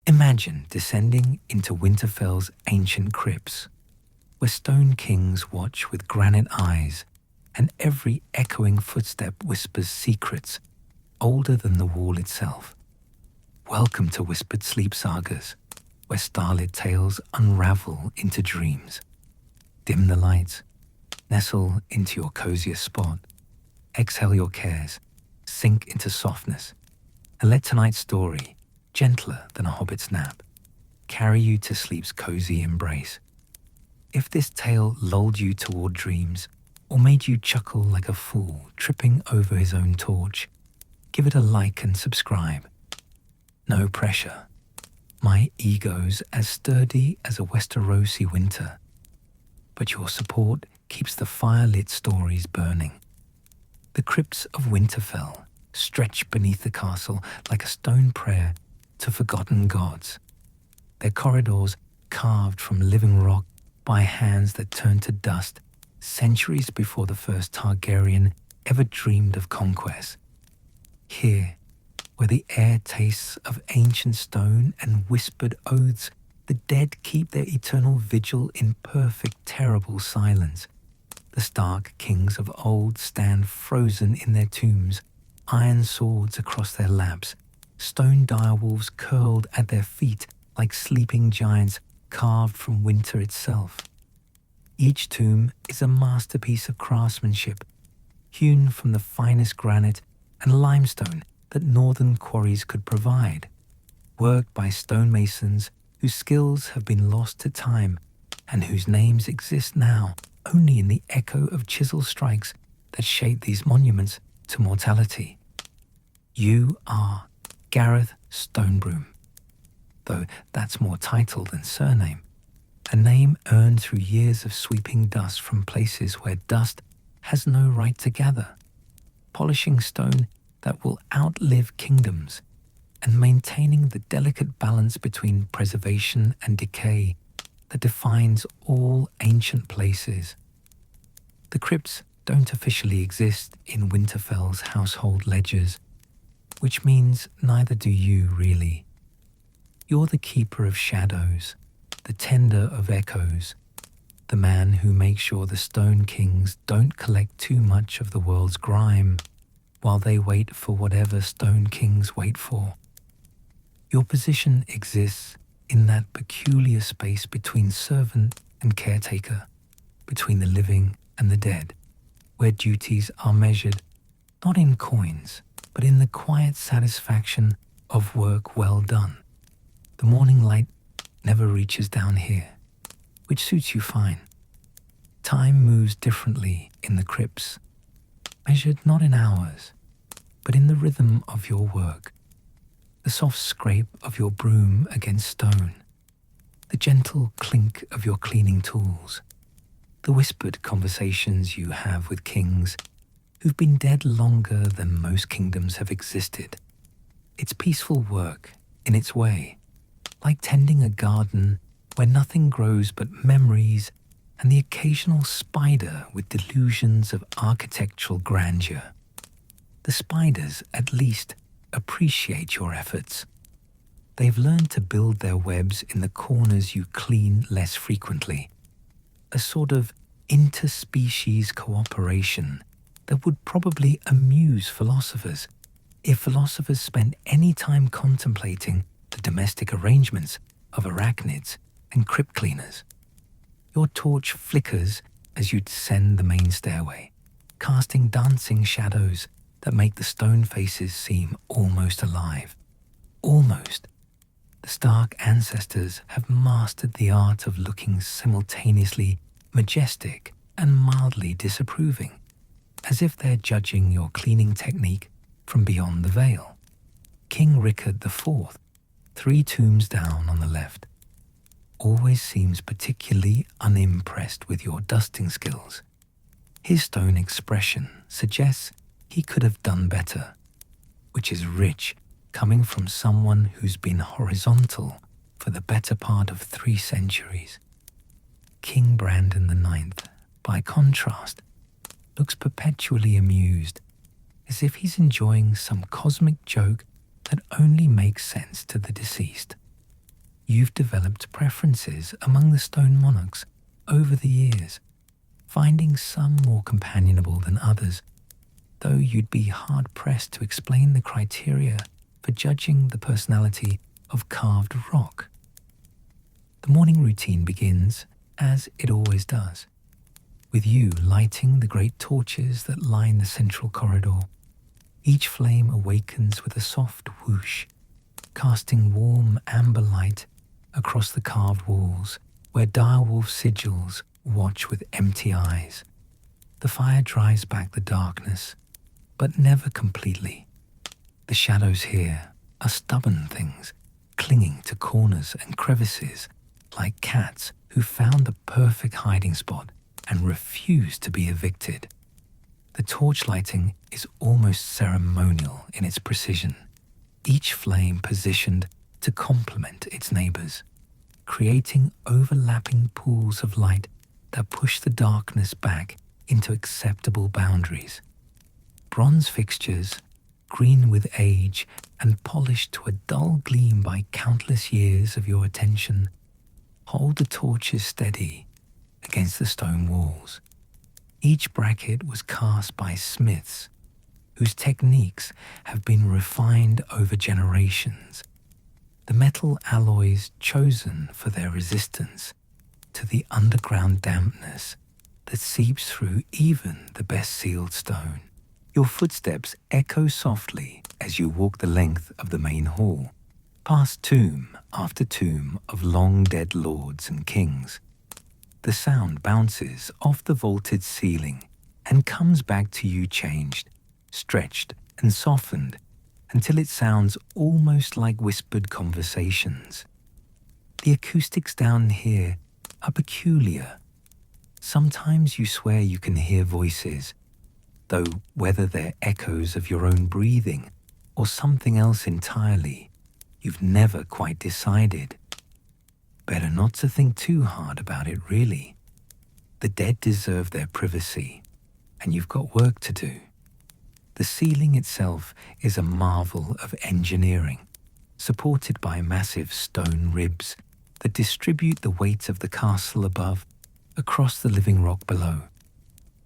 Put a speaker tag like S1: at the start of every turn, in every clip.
S1: Imagine descending into Winterfell's ancient crypts, where stone kings watch with granite eyes, and every echoing footstep whispers secrets older than the wall itself. Welcome to Whispered Sleep Sagas, where starlit tales unravel into dreams. Dim the lights, nestle into your coziest spot, exhale your cares, sink into softness, and let tonight's story, gentler than a hobbit's nap, carry you to sleep's cozy embrace. If this tale lulled you toward dreams, or made you chuckle like a fool tripping over his own torch, give it a like and subscribe. No pressure. My ego's as sturdy as a Westerosi winter, but your support keeps the fire-lit stories burning. The crypts of Winterfell stretch beneath the castle like a stone prayer to forgotten gods, their corridors carved from living rock by hands that turned to dust centuries before the first Targaryen ever dreamed of conquest. Here, where the air tastes of ancient stone and whispered oaths, the dead keep their eternal vigil in perfect, terrible silence. The Stark kings of old stand frozen in their tombs, iron swords across their laps, stone direwolves curled at their feet like sleeping giants carved from winter itself. Each tomb is a masterpiece of craftsmanship, hewn from the finest granite and limestone that northern quarries could provide, worked by stonemasons whose skills have been lost to time and whose names exist now only in the echo of chisel strikes that shape these monuments to mortality. You are Gareth Stonebroom, though that's more title than surname, a name earned through years of sweeping dust from places where dust has no right to gather, polishing stone that will outlive kingdoms, and maintaining the delicate balance between preservation and decay that defines all ancient places. The crypts don't officially exist in Winterfell's household ledgers, which means neither do you really. You're the keeper of shadows, the tender of echoes, the man who makes sure the Stone Kings don't collect too much of the world's grime while they wait for whatever Stone Kings wait for. Your position exists in that peculiar space between servant and caretaker, between the living and the dead, where duties are measured not in coins, but in the quiet satisfaction of work well done. The morning light never reaches down here, which suits you fine. Time moves differently in the crypts, measured not in hours, but in the rhythm of your work, the soft scrape of your broom against stone, the gentle clink of your cleaning tools, the whispered conversations you have with kings who've been dead longer than most kingdoms have existed. It's peaceful work in its way, like tending a garden where nothing grows but memories and the occasional spider with delusions of architectural grandeur. The spiders, at least, appreciate your efforts. They've learned to build their webs in the corners you clean less frequently, a sort of interspecies cooperation that would probably amuse philosophers if philosophers spent any time contemplating the domestic arrangements of arachnids and crypt cleaners. Your torch flickers as you descend the main stairway, casting dancing shadows that make the stone faces seem almost alive. Almost. The Stark ancestors have mastered the art of looking simultaneously majestic and mildly disapproving, as if they're judging your cleaning technique from beyond the veil. King Rickard IV, 3 tombs down on the left, always seems particularly unimpressed with your dusting skills. His stone expression suggests he could have done better, which is rich coming from someone who's been horizontal for the better part of 3 centuries. King Brandon IX, by contrast, looks perpetually amused, as if he's enjoying some cosmic joke that only makes sense to the deceased. You've developed preferences among the stone monarchs over the years, finding some more companionable than others, though you'd be hard-pressed to explain the criteria for judging the personality of carved rock. The morning routine begins, as it always does, with you lighting the great torches that line the central corridor. Each flame awakens with a soft whoosh, casting warm amber light across the carved walls where direwolf sigils watch with empty eyes. The fire drives back the darkness, but never completely. The shadows here are stubborn things, clinging to corners and crevices like cats who found the perfect hiding spot and refuse to be evicted. The torch lighting is almost ceremonial in its precision, each flame positioned to complement its neighbors, creating overlapping pools of light that push the darkness back into acceptable boundaries. Bronze fixtures, green with age and polished to a dull gleam by countless years of your attention, hold the torches steady against the stone walls. Each bracket was cast by smiths whose techniques have been refined over generations. The metal alloys chosen for their resistance to the underground dampness that seeps through even the best sealed stone. Your footsteps echo softly as you walk the length of the main hall, past tomb after tomb of long-dead lords and kings. The sound bounces off the vaulted ceiling and comes back to you changed, stretched and softened until it sounds almost like whispered conversations. The acoustics down here are peculiar. Sometimes you swear you can hear voices, though whether they're echoes of your own breathing or something else entirely, you've never quite decided. Better not to think too hard about it, really. The dead deserve their privacy, and you've got work to do. The ceiling itself is a marvel of engineering, supported by massive stone ribs that distribute the weight of the castle above across the living rock below.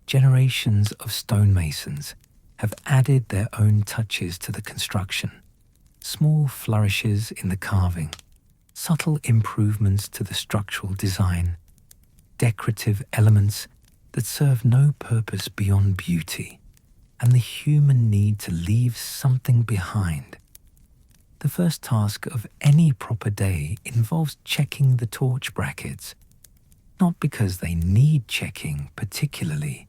S1: Generations of stonemasons have added their own touches to the construction. Small flourishes in the carving, subtle improvements to the structural design, decorative elements that serve no purpose beyond beauty and the human need to leave something behind. The first task of any proper day involves checking the torch brackets, not because they need checking particularly,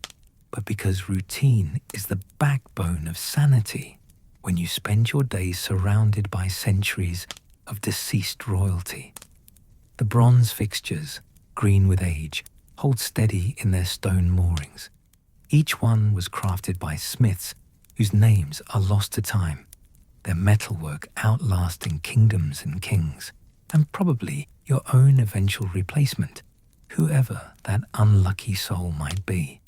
S1: but because routine is the backbone of sanity when you spend your days surrounded by centuries of deceased royalty. The bronze fixtures, green with age, hold steady in their stone moorings. Each one was crafted by smiths whose names are lost to time, their metalwork outlasting kingdoms and kings, and probably your own eventual replacement, whoever that unlucky soul might be.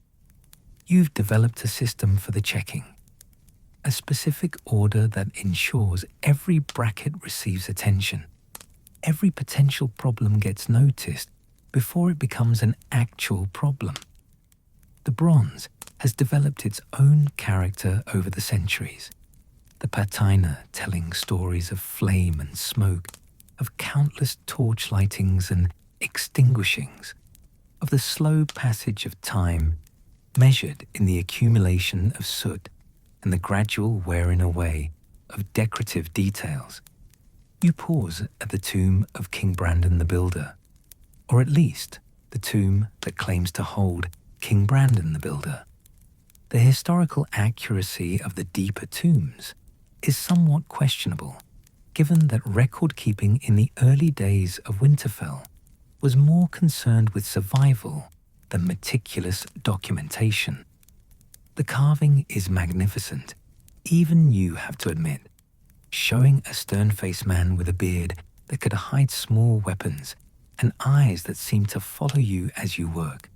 S1: You've developed a system for the checking, a specific order that ensures every bracket receives attention. Every potential problem gets noticed before it becomes an actual problem. The bronze has developed its own character over the centuries, the patina telling stories of flame and smoke, of countless torch lightings and extinguishings, of the slow passage of time measured in the accumulation of soot and the gradual wearing away of decorative details. You pause at the tomb of King Brandon the Builder, or at least the tomb that claims to hold King Brandon the Builder. The historical accuracy of the deeper tombs is somewhat questionable, given that record-keeping in the early days of Winterfell was more concerned with survival than meticulous documentation. The carving is magnificent, even you have to admit, showing a stern-faced man with a beard that could hide small weapons and eyes that seem to follow you as you work.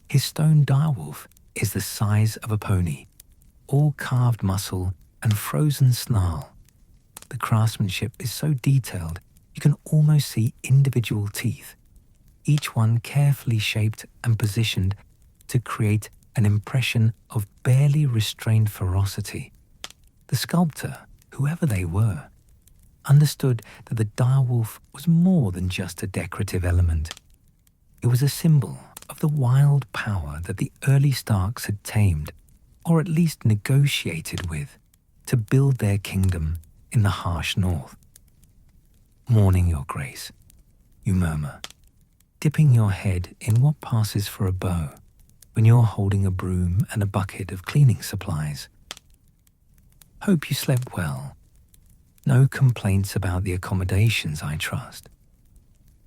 S1: His stone direwolf is the size of a pony, all carved muscle and frozen snarl. The craftsmanship is so detailed You can almost see individual teeth, each one carefully shaped and positioned to create an impression of barely restrained ferocity. The sculptor, whoever they were, understood that the direwolf was more than just a decorative element. It was a symbol of the wild power that the early Starks had tamed, or at least negotiated with, to build their kingdom in the harsh north. "Morning, Your Grace," you murmur, dipping your head in what passes for a bow when you're holding a broom and a bucket of cleaning supplies. "Hope you slept well. No complaints about the accommodations, I trust.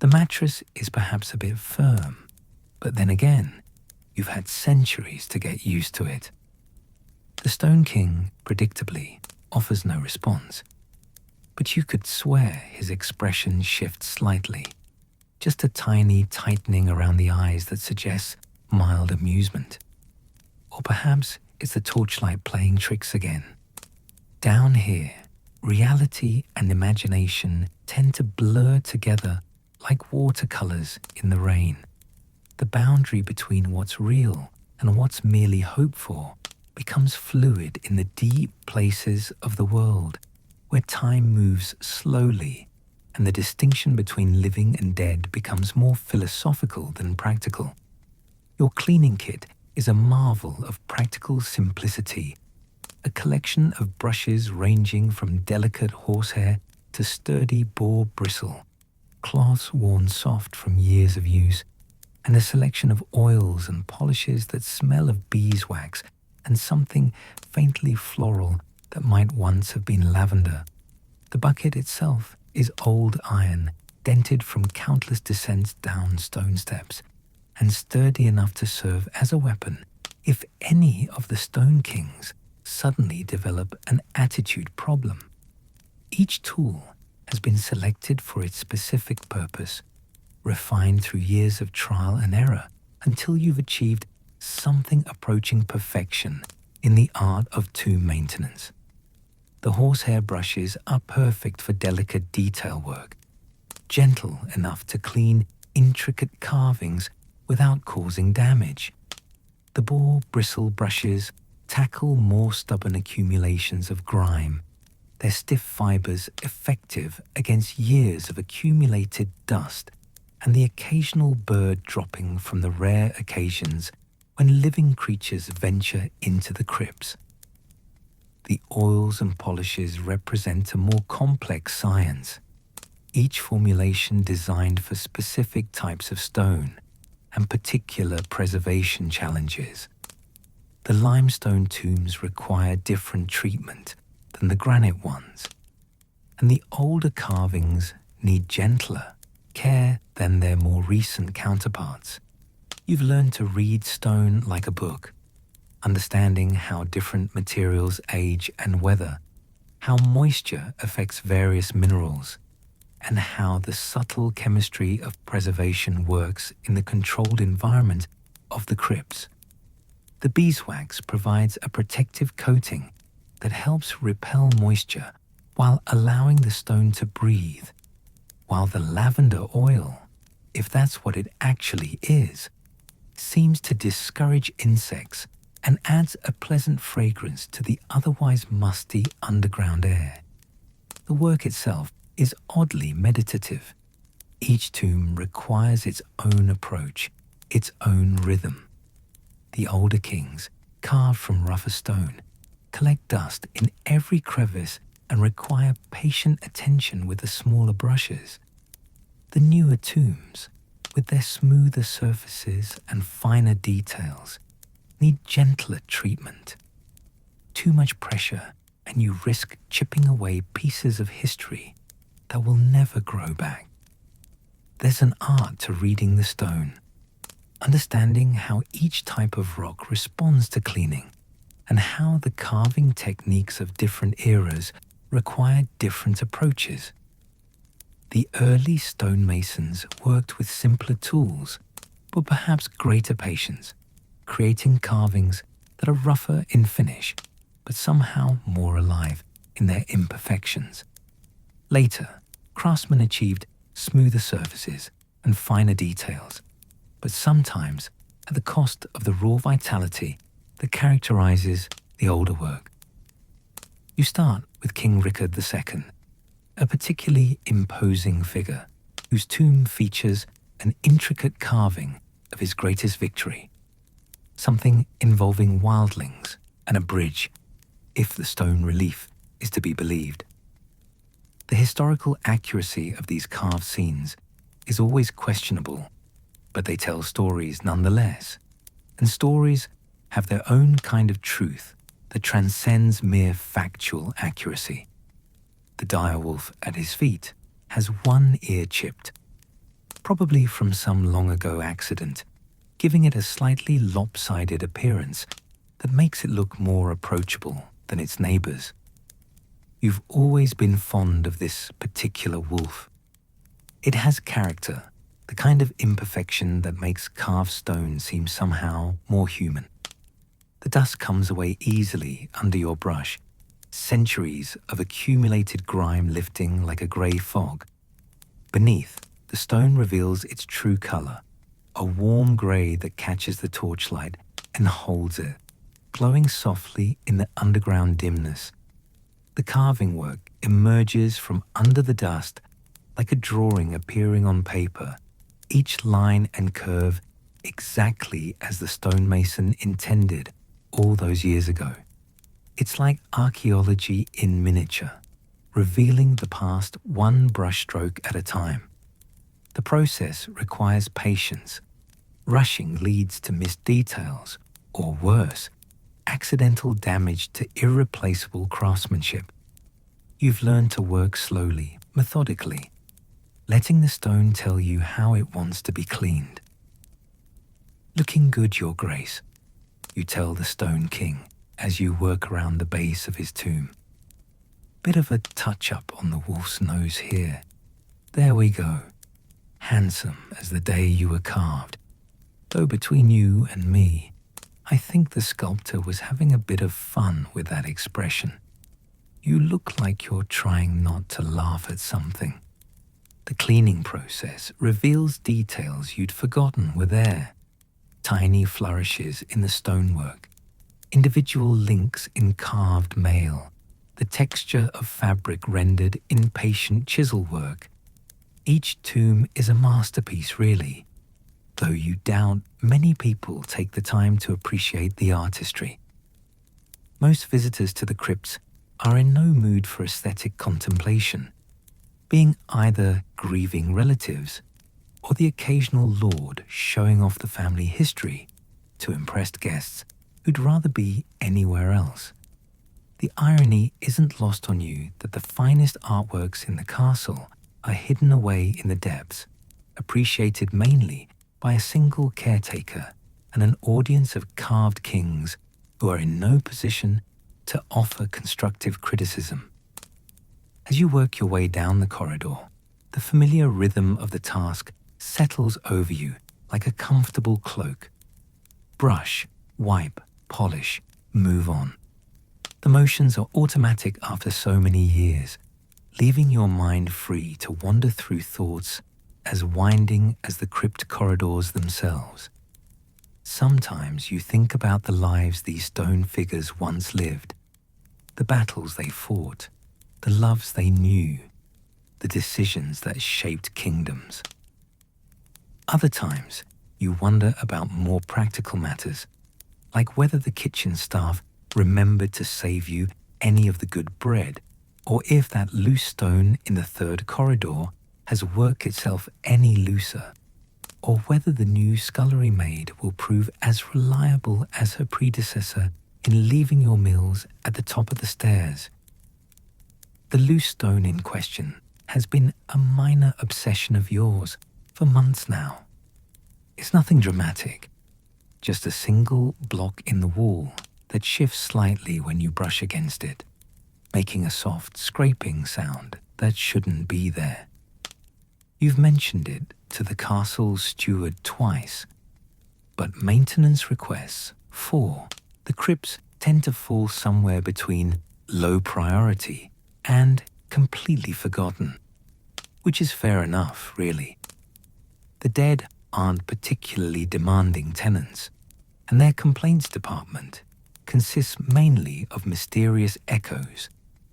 S1: The mattress is perhaps a bit firm, but then again, you've had centuries to get used to it." The Stone King, predictably, offers no response, but you could swear his expression shifts slightly, just a tiny tightening around the eyes that suggests mild amusement. Or perhaps it's the torchlight playing tricks again. Down here, reality and imagination tend to blur together like watercolors in the rain. The boundary between what's real and what's merely hoped for becomes fluid in the deep places of the world, where time moves slowly and the distinction between living and dead becomes more philosophical than practical. Your cleaning kit is a marvel of practical simplicity, a collection of brushes ranging from delicate horsehair to sturdy boar bristle, cloths worn soft from years of use, and a selection of oils and polishes that smell of beeswax and something faintly floral that might once have been lavender. The bucket itself is old iron, dented from countless descents down stone steps, and sturdy enough to serve as a weapon if any of the Stone Kings suddenly develop an attitude problem. Each tool has been selected for its specific purpose, refined through years of trial and error until you've achieved something approaching perfection in the art of tomb maintenance. The horsehair brushes are perfect for delicate detail work, gentle enough to clean intricate carvings without causing damage. The boar bristle brushes tackle more stubborn accumulations of grime, their stiff fibers effective against years of accumulated dust and the occasional bird dropping from the rare occasions when living creatures venture into the crypts. The oils and polishes represent a more complex science, each formulation designed for specific types of stone and particular preservation challenges. The limestone tombs require different treatment than the granite ones, and the older carvings need gentler care than their more recent counterparts. You've learned to read stone like a book, understanding how different materials age and weather, how moisture affects various minerals, and how the subtle chemistry of preservation works in the controlled environment of the crypts. The beeswax provides a protective coating that helps repel moisture while allowing the stone to breathe, while the lavender oil, if that's what it actually is, seems to discourage insects and adds a pleasant fragrance to the otherwise musty underground air. The work itself is oddly meditative. Each tomb requires its own approach, its own rhythm. The older kings, carved from rougher stone, collect dust in every crevice and require patient attention with the smaller brushes. The newer tombs, with their smoother surfaces and finer details, need gentler treatment. Too much pressure and you risk chipping away pieces of history that will never grow back. There's an art to reading the stone, understanding how each type of rock responds to cleaning, and how the carving techniques of different eras require different approaches. The early stonemasons worked with simpler tools, but perhaps greater patience, creating carvings that are rougher in finish, but somehow more alive in their imperfections. Later, craftsmen achieved smoother surfaces and finer details, but sometimes at the cost of the raw vitality that characterizes the older work. You start with King Richard II, a particularly imposing figure whose tomb features an intricate carving of his greatest victory, something involving wildlings and a bridge, if the stone relief is to be believed. The historical accuracy of these carved scenes is always questionable, but they tell stories nonetheless, and stories have their own kind of truth that transcends mere factual accuracy. The direwolf at his feet has one ear chipped, probably from some long-ago accident, giving it a slightly lopsided appearance that makes it look more approachable than its neighbors. You've always been fond of this particular wolf. It has character, the kind of imperfection that makes carved stone seem somehow more human. The dust comes away easily under your brush, centuries of accumulated grime lifting like a grey fog. Beneath, the stone reveals its true color, a warm grey that catches the torchlight and holds it, glowing softly in the underground dimness. The carving work emerges from under the dust like a drawing appearing on paper, each line and curve exactly as the stonemason intended all those years ago. It's like archaeology in miniature, revealing the past one brushstroke at a time. The process requires patience. Rushing leads to missed details, or worse, accidental damage to irreplaceable craftsmanship. You've learned to work slowly, methodically, letting the stone tell you how it wants to be cleaned. "Looking good, Your Grace," you tell the Stone King as you work around the base of his tomb. "Bit of a touch-up on the wolf's nose here. There we go. Handsome as the day you were carved. Though between you and me, I think the sculptor was having a bit of fun with that expression. You look like you're trying not to laugh at something." The cleaning process reveals details you'd forgotten were there. Tiny flourishes in the stonework, individual links in carved mail, the texture of fabric rendered in patient chisel work. Each tomb is a masterpiece, really, though you doubt many people take the time to appreciate the artistry. Most visitors to the crypts are in no mood for aesthetic contemplation, being either grieving relatives or the occasional lord showing off the family history to impressed guests who'd rather be anywhere else. The irony isn't lost on you that the finest artworks in the castle are hidden away in the depths, appreciated mainly by a single caretaker and an audience of carved kings who are in no position to offer constructive criticism. As you work your way down the corridor, the familiar rhythm of the task settles over you like a comfortable cloak. Brush, wipe, polish, move on. The motions are automatic after so many years, leaving your mind free to wander through thoughts as winding as the crypt corridors themselves. Sometimes you think about the lives these stone figures once lived, the battles they fought, the loves they knew, the decisions that shaped kingdoms. Other times, you wonder about more practical matters, like whether the kitchen staff remembered to save you any of the good bread, or if that loose stone in the third corridor has worked itself any looser, or whether the new scullery maid will prove as reliable as her predecessor in leaving your meals at the top of the stairs. The loose stone in question has been a minor obsession of yours for months now. It's nothing dramatic, just a single block in the wall that shifts slightly when you brush against it, making a soft scraping sound that shouldn't be there. You've mentioned it to the castle's steward twice, but maintenance requests for the crypts tend to fall somewhere between low priority and completely forgotten. which is fair enough, really. The dead aren't particularly demanding tenants, and their complaints department consists mainly of mysterious echoes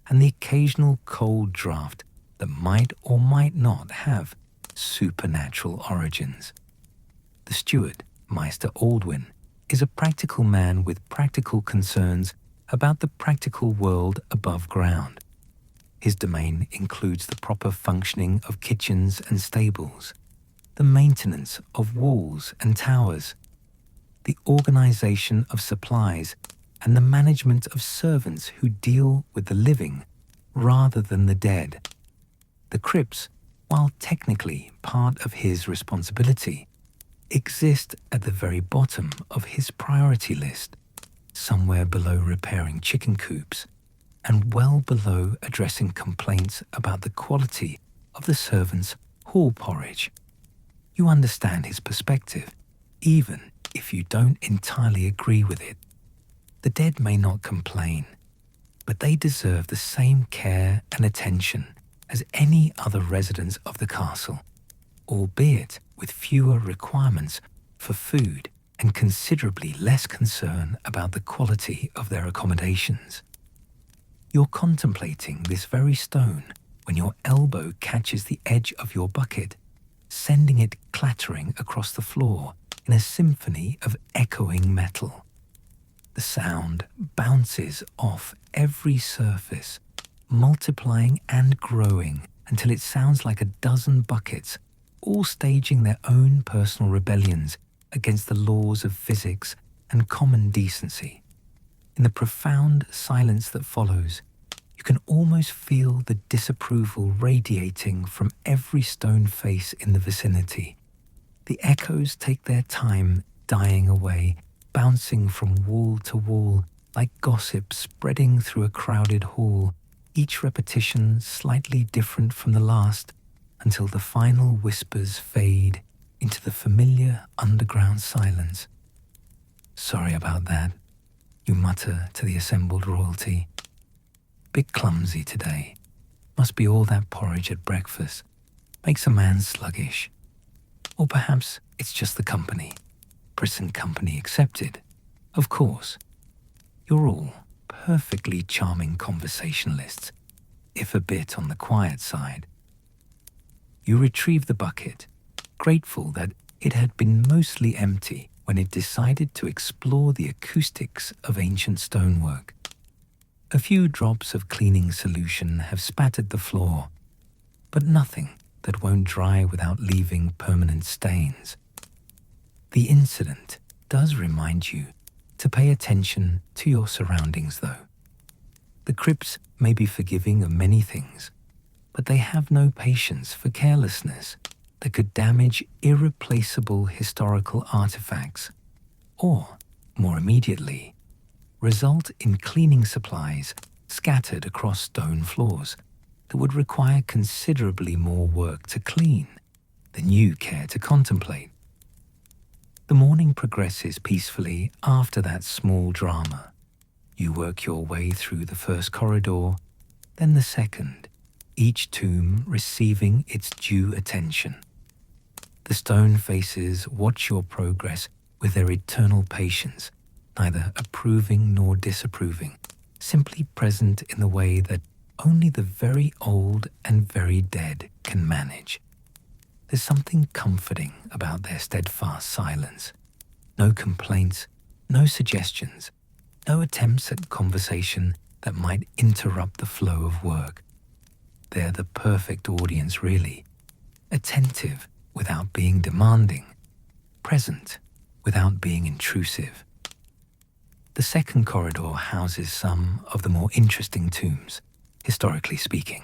S1: and the occasional cold draft that might or might not have supernatural origins. The steward, Meister Aldwin, is a practical man with practical concerns about the practical world above ground. His domain includes the proper functioning of kitchens and stables, the maintenance of walls and towers, the organization of supplies, and the management of servants who deal with the living rather than the dead. The crypts, while technically part of his responsibility, exist at the very bottom of his priority list, somewhere below repairing chicken coops and well below addressing complaints about the quality of the servants' hall porridge. You understand his perspective, even if you don't entirely agree with it. The dead may not complain, but they deserve the same care and attention as any other residents of the castle, albeit with fewer requirements for food and considerably less concern about the quality of their accommodations. You're contemplating this very stone when your elbow catches the edge of your bucket, sending it clattering across the floor in a symphony of echoing metal. The sound bounces off every surface, multiplying and growing until it sounds like a dozen buckets, all staging their own personal rebellions against the laws of physics and common decency. In the profound silence that follows, you can almost feel the disapproval radiating from every stone face in the vicinity. The echoes take their time dying away, bouncing from wall to wall like gossip spreading through a crowded hall, each repetition slightly different from the last, until the final whispers fade into the familiar underground silence. "Sorry about that," you mutter to the assembled royalty. "Bit clumsy today. Must be all that porridge at breakfast. Makes a man sluggish. Or perhaps it's just the company. Prison company accepted. Of course. You're all perfectly charming conversationalists, if a bit on the quiet side." You retrieve the bucket, grateful that it had been mostly empty when it decided to explore the acoustics of ancient stonework. A few drops of cleaning solution have spattered the floor, but nothing that won't dry without leaving permanent stains. The incident does remind you to pay attention to your surroundings, though. The crypts may be forgiving of many things, but they have no patience for carelessness that could damage irreplaceable historical artifacts, or, more immediately, result in cleaning supplies scattered across stone floors that would require considerably more work to clean than you care to contemplate. The morning progresses peacefully after that small drama. You work your way through the first corridor, then the second, each tomb receiving its due attention. The stone faces watch your progress with their eternal patience, neither approving nor disapproving, simply present in the way that only the very old and very dead can manage. There's something comforting about their steadfast silence. No complaints, no suggestions, no attempts at conversation that might interrupt the flow of work. They're the perfect audience, really. Attentive without being demanding, present without being intrusive. The second corridor houses some of the more interesting tombs, historically speaking.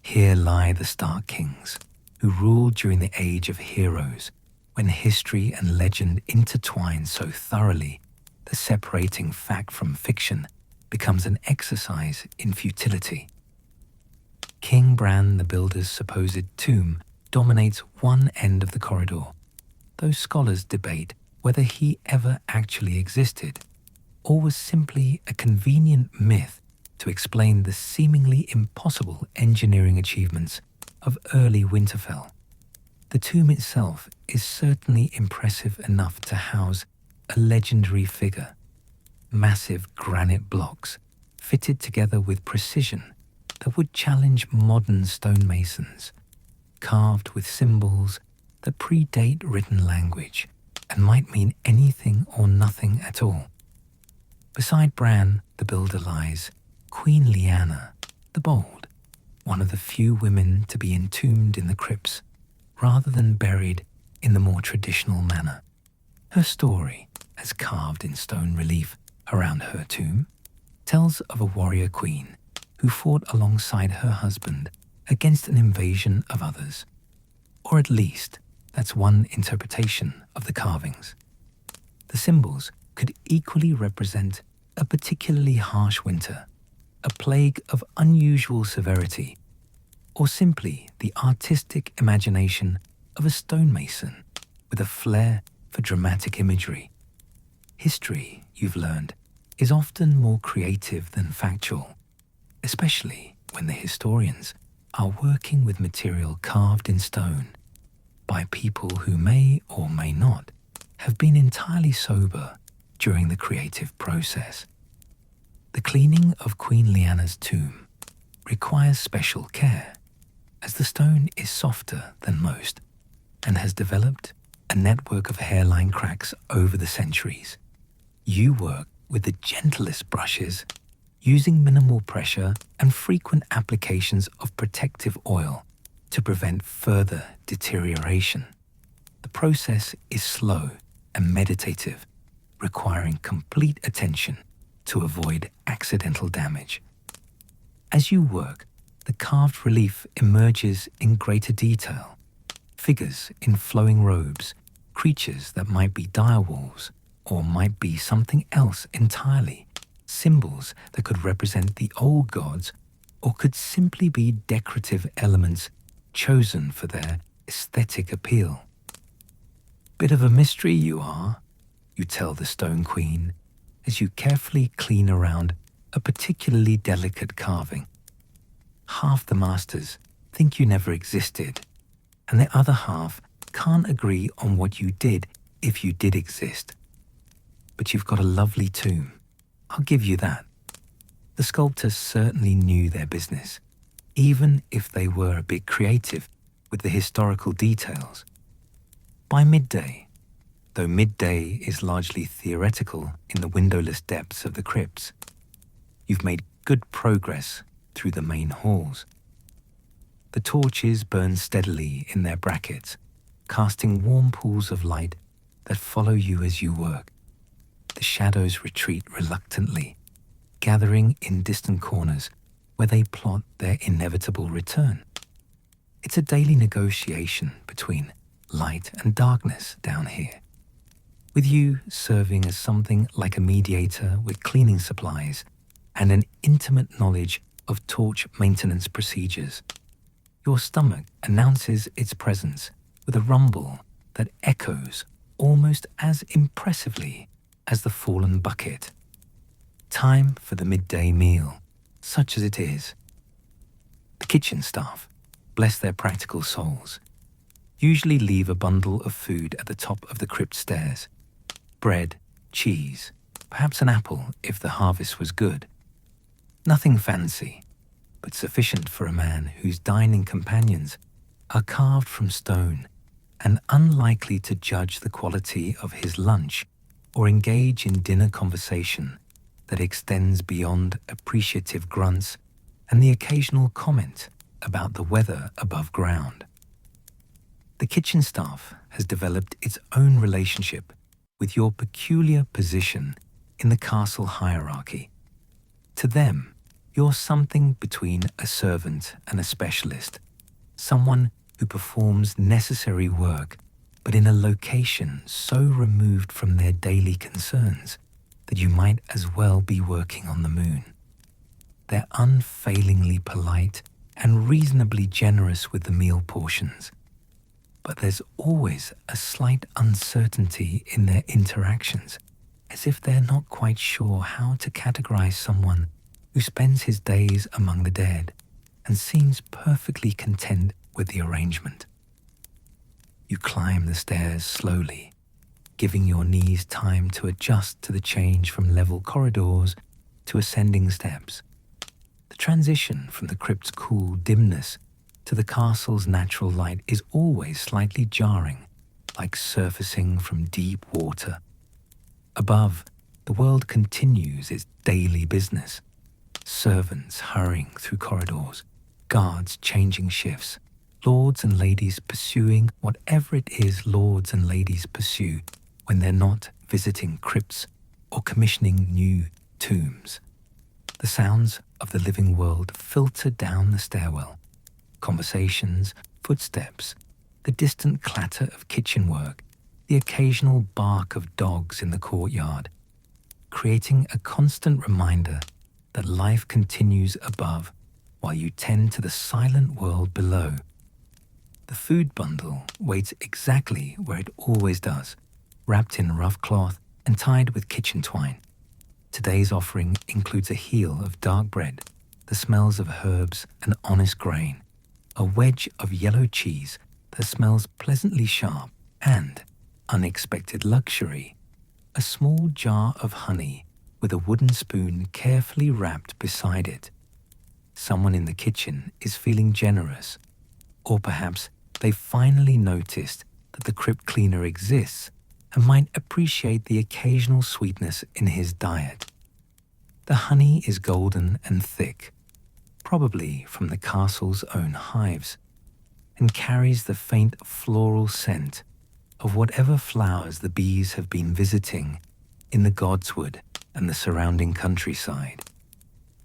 S1: Here lie the Stark kings, who ruled during the age of heroes, when history and legend intertwine so thoroughly that separating fact from fiction becomes an exercise in futility. King Bran the Builder's supposed tomb dominates one end of the corridor, though scholars debate whether he ever actually existed, or was simply a convenient myth to explain the seemingly impossible engineering achievements of early Winterfell. The tomb itself is certainly impressive enough to house a legendary figure. Massive granite blocks fitted together with precision that would challenge modern stonemasons, carved with symbols that predate written language and might mean anything or nothing at all. Beside Bran, the builder, lies Queen Lyanna, the Bold, one of the few women to be entombed in the crypts rather than buried in the more traditional manner. Her story, as carved in stone relief around her tomb, tells of a warrior queen who fought alongside her husband against an invasion of others. Or at least, that's one interpretation of the carvings. The symbols could equally represent a particularly harsh winter, a plague of unusual severity, or simply the artistic imagination of a stonemason with a flair for dramatic imagery. History, you've learned, is often more creative than factual, especially when the historians are working with material carved in stone by people who may or may not have been entirely sober during the creative process. The cleaning of Queen Lyanna's tomb requires special care, as the stone is softer than most and has developed a network of hairline cracks over the centuries. You work with the gentlest brushes, using minimal pressure and frequent applications of protective oil to prevent further deterioration. The process is slow and meditative, requiring complete attention to avoid accidental damage. As you work, the carved relief emerges in greater detail. Figures in flowing robes, creatures that might be direwolves or might be something else entirely, symbols that could represent the old gods or could simply be decorative elements chosen for their aesthetic appeal. Bit of a mystery you are, you tell the Stone Queen as you carefully clean around a particularly delicate carving. Half the masters think you never existed, and the other half can't agree on what you did if you did exist. But you've got a lovely tomb, I'll give you that. The sculptors certainly knew their business, even if they were a bit creative with the historical details. By midday, though midday is largely theoretical in the windowless depths of the crypts, you've made good progress through the main halls. The torches burn steadily in their brackets, casting warm pools of light that follow you as you work. The shadows retreat reluctantly, gathering in distant corners where they plot their inevitable return. It's a daily negotiation between light and darkness down here, with you serving as something like a mediator with cleaning supplies and an intimate knowledge of torch maintenance procedures. Your stomach announces its presence with a rumble that echoes almost as impressively as the fallen bucket. Time for the midday meal, such as it is. The kitchen staff, bless their practical souls, usually leave a bundle of food at the top of the crypt stairs. Bread, cheese, perhaps an apple if the harvest was good. Nothing fancy, but sufficient for a man whose dining companions are carved from stone and unlikely to judge the quality of his lunch or engage in dinner conversation that extends beyond appreciative grunts and the occasional comment about the weather above ground. The kitchen staff has developed its own relationship with your peculiar position in the castle hierarchy. To them, you're something between a servant and a specialist, someone who performs necessary work but in a location so removed from their daily concerns that you might as well be working on the moon. They're unfailingly polite and reasonably generous with the meal portions, but there's always a slight uncertainty in their interactions, as if they're not quite sure how to categorize someone who spends his days among the dead and seems perfectly content with the arrangement. You climb the stairs slowly, giving your knees time to adjust to the change from level corridors to ascending steps. The transition from the crypt's cool dimness to the castle's natural light is always slightly jarring, like surfacing from deep water. Above, the world continues its daily business. Servants hurrying through corridors, guards changing shifts, lords and ladies pursuing whatever it is lords and ladies pursue when they're not visiting crypts or commissioning new tombs. The sounds of the living world filter down the stairwell. Conversations, footsteps, the distant clatter of kitchen work, the occasional bark of dogs in the courtyard, creating a constant reminder that life continues above while you tend to the silent world below. The food bundle waits exactly where it always does, wrapped in rough cloth and tied with kitchen twine. Today's offering includes a heel of dark bread, the smells of herbs and honest grain, a wedge of yellow cheese that smells pleasantly sharp, and, unexpected luxury, a small jar of honey with a wooden spoon carefully wrapped beside it. Someone in the kitchen is feeling generous, or perhaps they've finally noticed that the crypt cleaner exists and might appreciate the occasional sweetness in his diet. The honey is golden and thick, probably from the castle's own hives, and carries the faint floral scent of whatever flowers the bees have been visiting in the godswood and the surrounding countryside.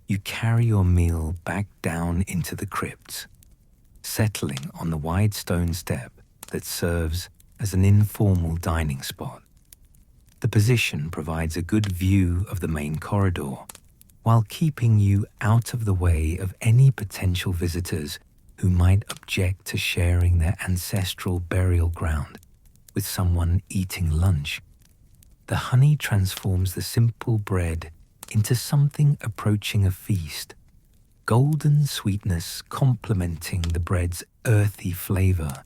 S1: You carry your meal back down into the crypts, settling on the wide stone step that serves as an informal dining spot. The position provides a good view of the main corridor, while keeping you out of the way of any potential visitors who might object to sharing their ancestral burial ground with someone eating lunch. The honey transforms the simple bread into something approaching a feast, golden sweetness complementing the bread's earthy flavor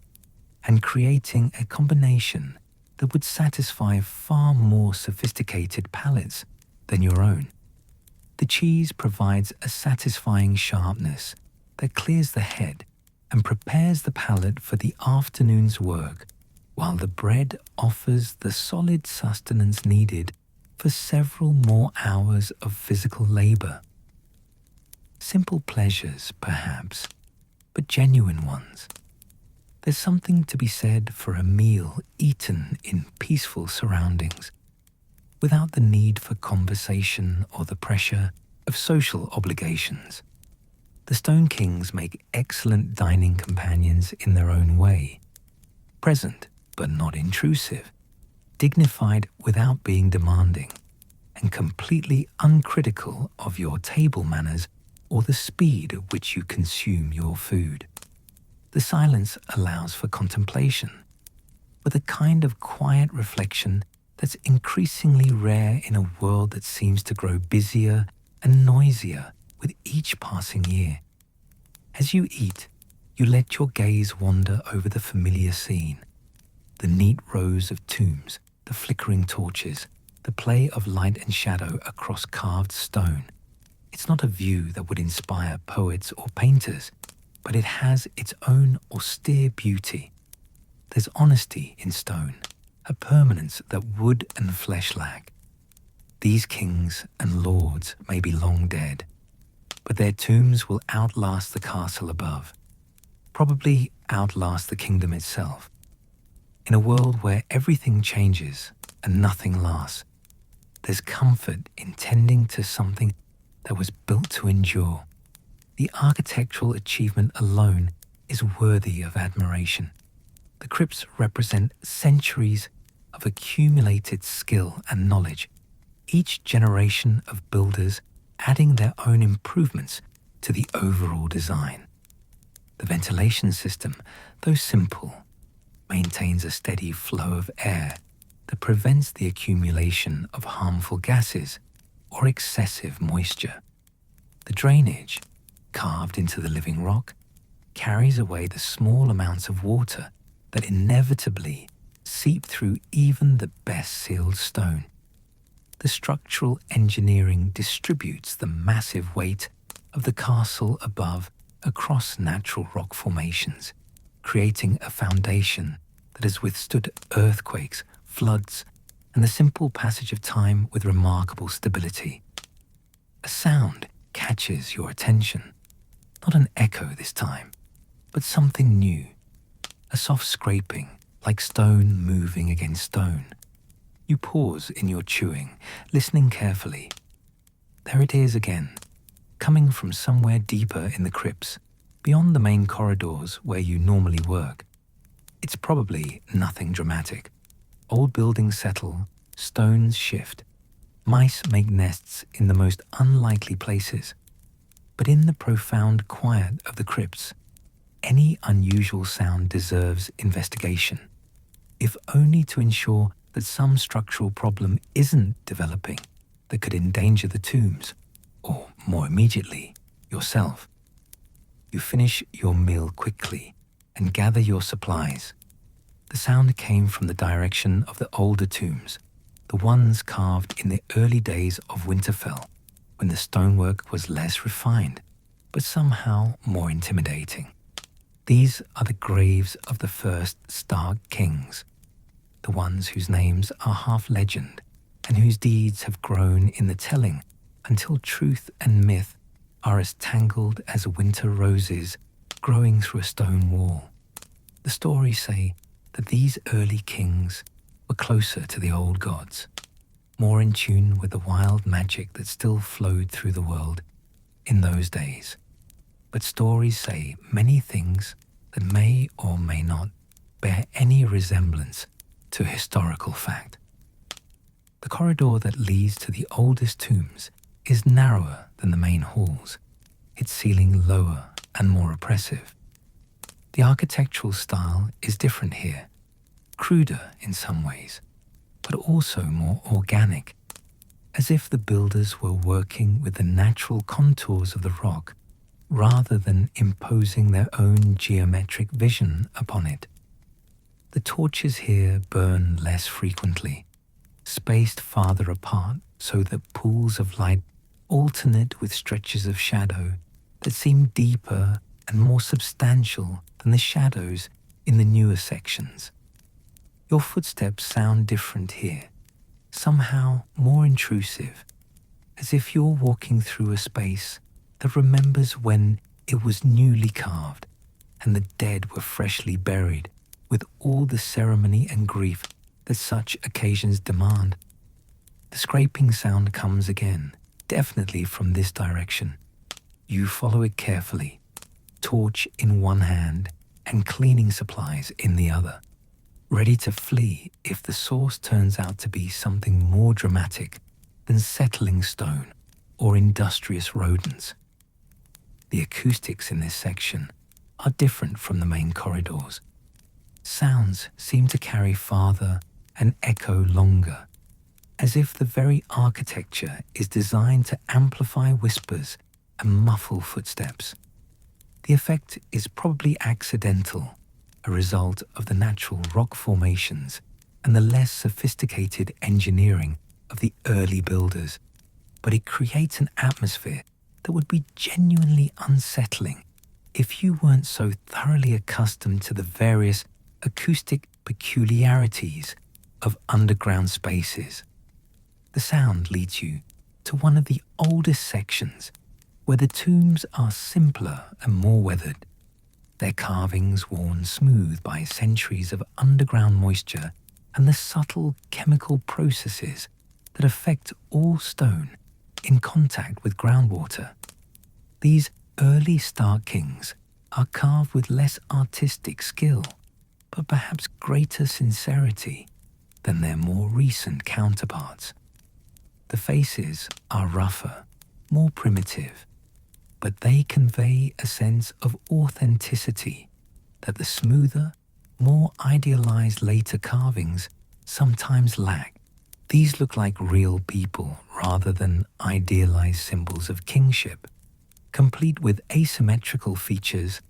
S1: and creating a combination that would satisfy far more sophisticated palates than your own. The cheese provides a satisfying sharpness that clears the head and prepares the palate for the afternoon's work, while the bread offers the solid sustenance needed for several more hours of physical labor. Simple pleasures, perhaps, but genuine ones. There's something to be said for a meal eaten in peaceful surroundings, without the need for conversation or the pressure of social obligations. The Stone Kings make excellent dining companions in their own way, present but not intrusive, dignified without being demanding, and completely uncritical of your table manners or the speed at which you consume your food. The silence allows for contemplation, with a kind of quiet reflection that's increasingly rare in a world that seems to grow busier and noisier with each passing year. As you eat, you let your gaze wander over the familiar scene, the neat rows of tombs, the flickering torches, the play of light and shadow across carved stone. It's not a view that would inspire poets or painters, but it has its own austere beauty. There's honesty in stone, a permanence that wood and flesh lack. These kings and lords may be long dead, but their tombs will outlast the castle above, probably outlast the kingdom itself. In a world where everything changes and nothing lasts, there's comfort in tending to something that was built to endure. The architectural achievement alone is worthy of admiration. The crypts represent centuries of accumulated skill and knowledge, each generation of builders adding their own improvements to the overall design. The ventilation system, though simple, maintains a steady flow of air that prevents the accumulation of harmful gases or excessive moisture. The drainage, carved into the living rock, carries away the small amounts of water that inevitably seep through even the best sealed stone. The structural engineering distributes the massive weight of the castle above across natural rock formations, creating a foundation that has withstood earthquakes, floods, and the simple passage of time with remarkable stability. A sound catches your attention, not an echo this time, but something new, a soft scraping like stone moving against stone. You pause in your chewing, listening carefully. There it is again, coming from somewhere deeper in the crypts, beyond the main corridors where you normally work. It's probably nothing dramatic. Old buildings settle, stones shift, mice make nests in the most unlikely places. But in the profound quiet of the crypts, any unusual sound deserves investigation, if only to ensure that some structural problem isn't developing that could endanger the tombs, or more immediately, yourself. You finish your meal quickly and gather your supplies. The sound came from the direction of the older tombs, the ones carved in the early days of Winterfell, when the stonework was less refined, but somehow more intimidating. These are the graves of the first Stark kings, the ones whose names are half legend and whose deeds have grown in the telling until truth and myth are as tangled as winter roses growing through a stone wall. The stories say that these early kings were closer to the old gods, more in tune with the wild magic that still flowed through the world in those days. But stories say many things that may or may not bear any resemblance to historical fact. The corridor that leads to the oldest tombs is narrower than the main halls, its ceiling lower and more oppressive. The architectural style is different here, cruder in some ways, but also more organic, as if the builders were working with the natural contours of the rock rather than imposing their own geometric vision upon it. The torches here burn less frequently, spaced farther apart so that pools of light alternate with stretches of shadow that seem deeper and more substantial than the shadows in the newer sections. Your footsteps sound different here, somehow more intrusive, as if you're walking through a space that remembers when it was newly carved and the dead were freshly buried with all the ceremony and grief that such occasions demand. The scraping sound comes again, definitely from this direction. You follow it carefully, torch in one hand and cleaning supplies in the other, ready to flee if the source turns out to be something more dramatic than settling stone or industrious rodents. The acoustics in this section are different from the main corridors. Sounds seem to carry farther and echo longer, as if the very architecture is designed to amplify whispers and muffle footsteps. The effect is probably accidental, a result of the natural rock formations and the less sophisticated engineering of the early builders, but it creates an atmosphere that would be genuinely unsettling if you weren't so thoroughly accustomed to the various acoustic peculiarities of underground spaces. The sound leads you to one of the oldest sections, where the tombs are simpler and more weathered, their carvings worn smooth by centuries of underground moisture and the subtle chemical processes that affect all stone in contact with groundwater. These early Stark kings are carved with less artistic skill, but perhaps greater sincerity than their more recent counterparts. The faces are rougher, more primitive, but they convey a sense of authenticity that the smoother, more idealized later carvings sometimes lack. These look like real people rather than idealized symbols of kingship, complete with asymmetrical features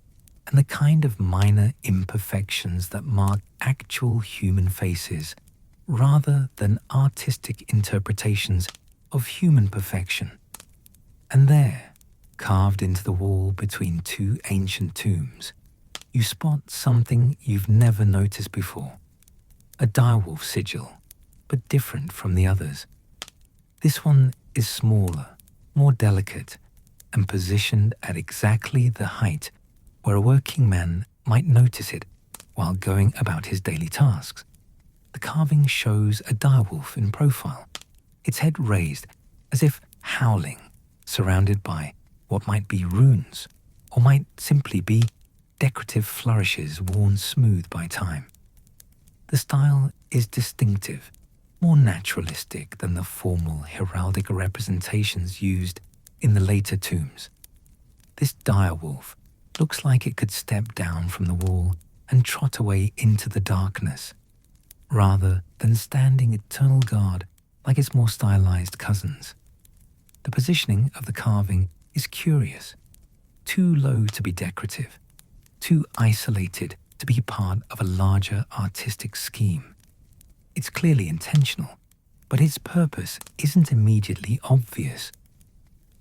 S1: and the kind of minor imperfections that mark actual human faces rather than artistic interpretations of human perfection. And there, carved into the wall between two ancient tombs, you spot something you've never noticed before. A direwolf sigil, but different from the others. This one is smaller, more delicate, and positioned at exactly the height where a working man might notice it while going about his daily tasks. The carving shows a direwolf in profile, its head raised as if howling, surrounded by what might be runes or might simply be decorative flourishes worn smooth by time. The style is distinctive, more naturalistic than the formal heraldic representations used in the later tombs. This direwolf looks like it could step down from the wall and trot away into the darkness, rather than standing eternal guard like its more stylized cousins. The positioning of the carving is curious, too low to be decorative, too isolated to be part of a larger artistic scheme. It's clearly intentional, but its purpose isn't immediately obvious.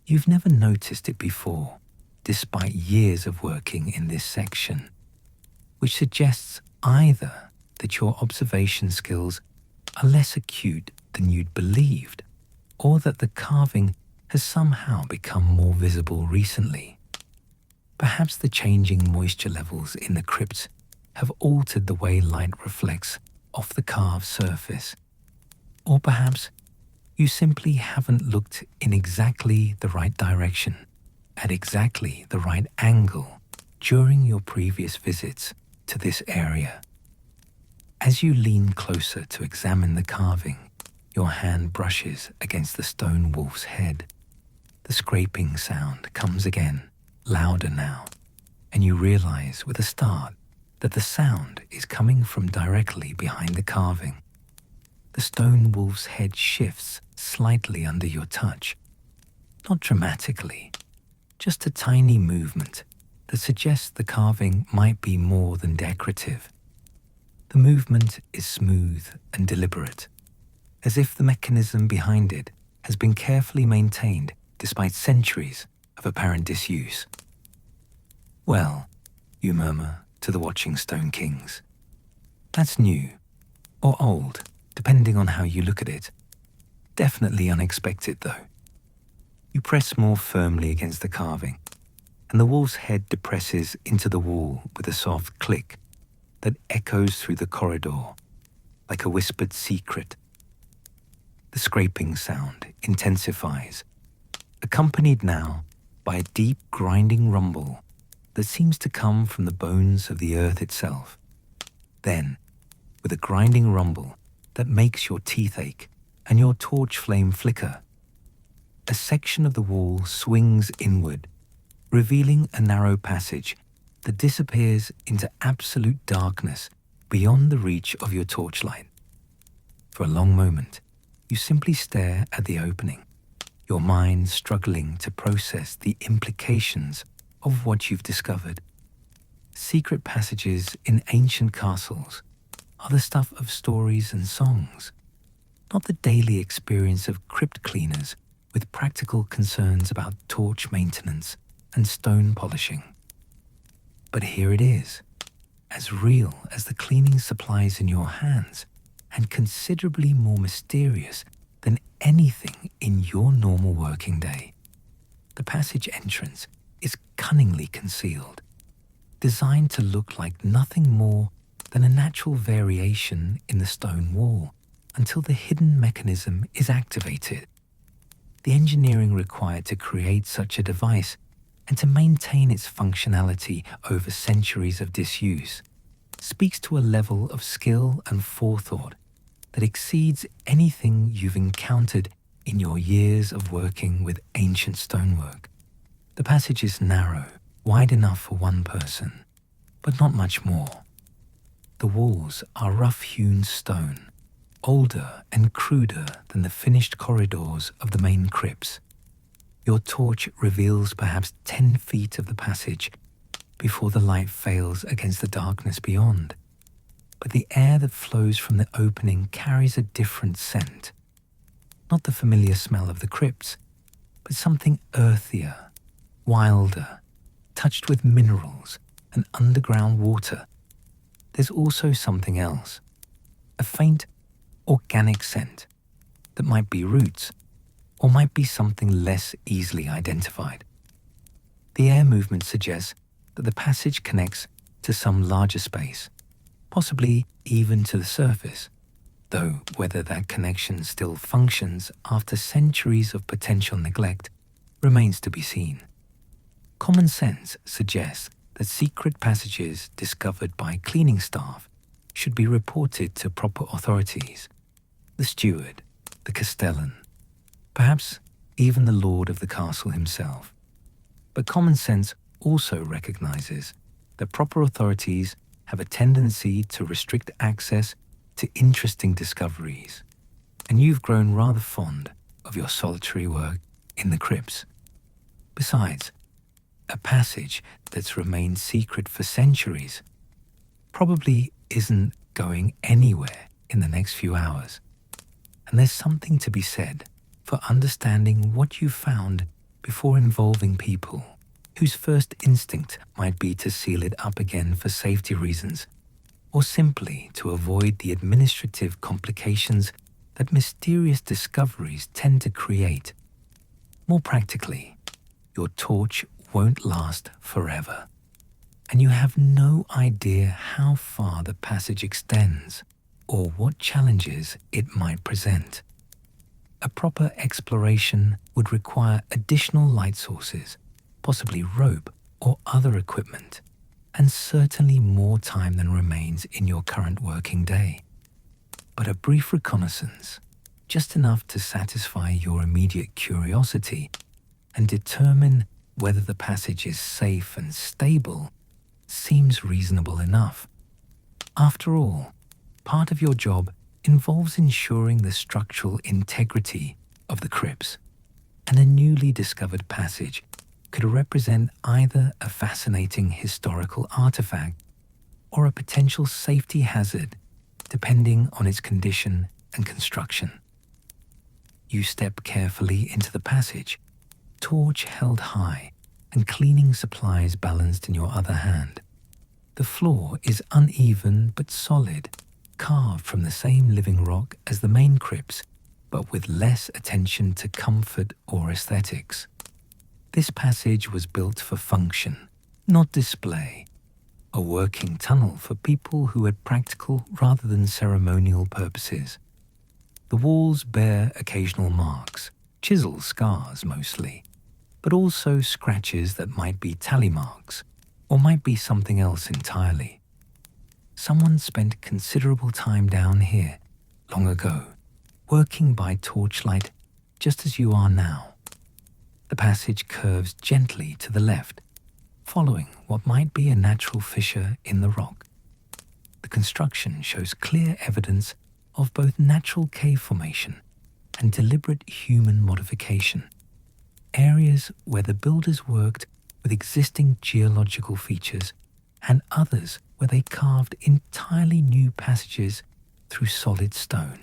S1: You've never noticed it before, despite years of working in this section, which suggests either that your observation skills are less acute than you'd believed, or that the carving has somehow become more visible recently. Perhaps the changing moisture levels in the crypts have altered the way light reflects off the carved surface. Or perhaps you simply haven't looked in exactly the right direction, at exactly the right angle during your previous visits to this area. As you lean closer to examine the carving, your hand brushes against the stone wolf's head. The scraping sound comes again, louder now, and you realize with a start that the sound is coming from directly behind the carving. The stone wolf's head shifts slightly under your touch, not dramatically, just a tiny movement that suggests the carving might be more than decorative. The movement is smooth and deliberate, as if the mechanism behind it has been carefully maintained despite centuries of apparent disuse. Well, you murmur to the watching Stone Kings. That's new, or old, depending on how you look at it. Definitely unexpected, though. You press more firmly against the carving, and the wolf's head depresses into the wall with a soft click that echoes through the corridor like a whispered secret. The scraping sound intensifies, accompanied now by a deep grinding rumble that seems to come from the bones of the earth itself. Then, with a grinding rumble that makes your teeth ache and your torch flame flicker, a section of the wall swings inward, revealing a narrow passage that disappears into absolute darkness beyond the reach of your torchlight. For a long moment, you simply stare at the opening, your mind struggling to process the implications of what you've discovered. Secret passages in ancient castles are the stuff of stories and songs, not the daily experience of crypt cleaners with practical concerns about torch maintenance and stone polishing. But here it is, as real as the cleaning supplies in your hands, and considerably more mysterious than anything in your normal working day. The passage entrance is cunningly concealed, designed to look like nothing more than a natural variation in the stone wall until the hidden mechanism is activated. The engineering required to create such a device and to maintain its functionality over centuries of disuse speaks to a level of skill and forethought that exceeds anything you've encountered in your years of working with ancient stonework. The passage is narrow, wide enough for one person, but not much more. The walls are rough-hewn stone, older and cruder than the finished corridors of the main crypts. Your torch reveals perhaps 10 feet of the passage, before the light fails against the darkness beyond. But the air that flows from the opening carries a different scent. Not the familiar smell of the crypts, but something earthier, wilder, touched with minerals and underground water. There's also something else, a faint, organic scent that might be roots or might be something less easily identified. The air movement suggests that the passage connects to some larger space, possibly even to the surface, though whether that connection still functions after centuries of potential neglect remains to be seen. Common sense suggests that secret passages discovered by cleaning staff should be reported to proper authorities, the steward, the castellan, perhaps even the lord of the castle himself. But common sense also recognizes that proper authorities have a tendency to restrict access to interesting discoveries, and you've grown rather fond of your solitary work in the crypts. Besides, a passage that's remained secret for centuries probably isn't going anywhere in the next few hours, and there's something to be said for understanding what you found before involving people whose first instinct might be to seal it up again for safety reasons, or simply to avoid the administrative complications that mysterious discoveries tend to create. More practically, your torch won't last forever, and you have no idea how far the passage extends or what challenges it might present. A proper exploration would require additional light sources, possibly rope or other equipment, and certainly more time than remains in your current working day. But a brief reconnaissance, just enough to satisfy your immediate curiosity and determine whether the passage is safe and stable, seems reasonable enough. After all, part of your job involves ensuring the structural integrity of the crypts, and a newly discovered passage could represent either a fascinating historical artifact or a potential safety hazard, depending on its condition and construction. You step carefully into the passage, torch held high and cleaning supplies balanced in your other hand. The floor is uneven but solid, carved from the same living rock as the main crypts, but with less attention to comfort or aesthetics. This passage was built for function, not display, a working tunnel for people who had practical rather than ceremonial purposes. The walls bear occasional marks, chisel scars mostly, but also scratches that might be tally marks or might be something else entirely. Someone spent considerable time down here, long ago, working by torchlight just as you are now. The passage curves gently to the left, following what might be a natural fissure in the rock. The construction shows clear evidence of both natural cave formation and deliberate human modification, areas where the builders worked with existing geological features and others where they carved entirely new passages through solid stone.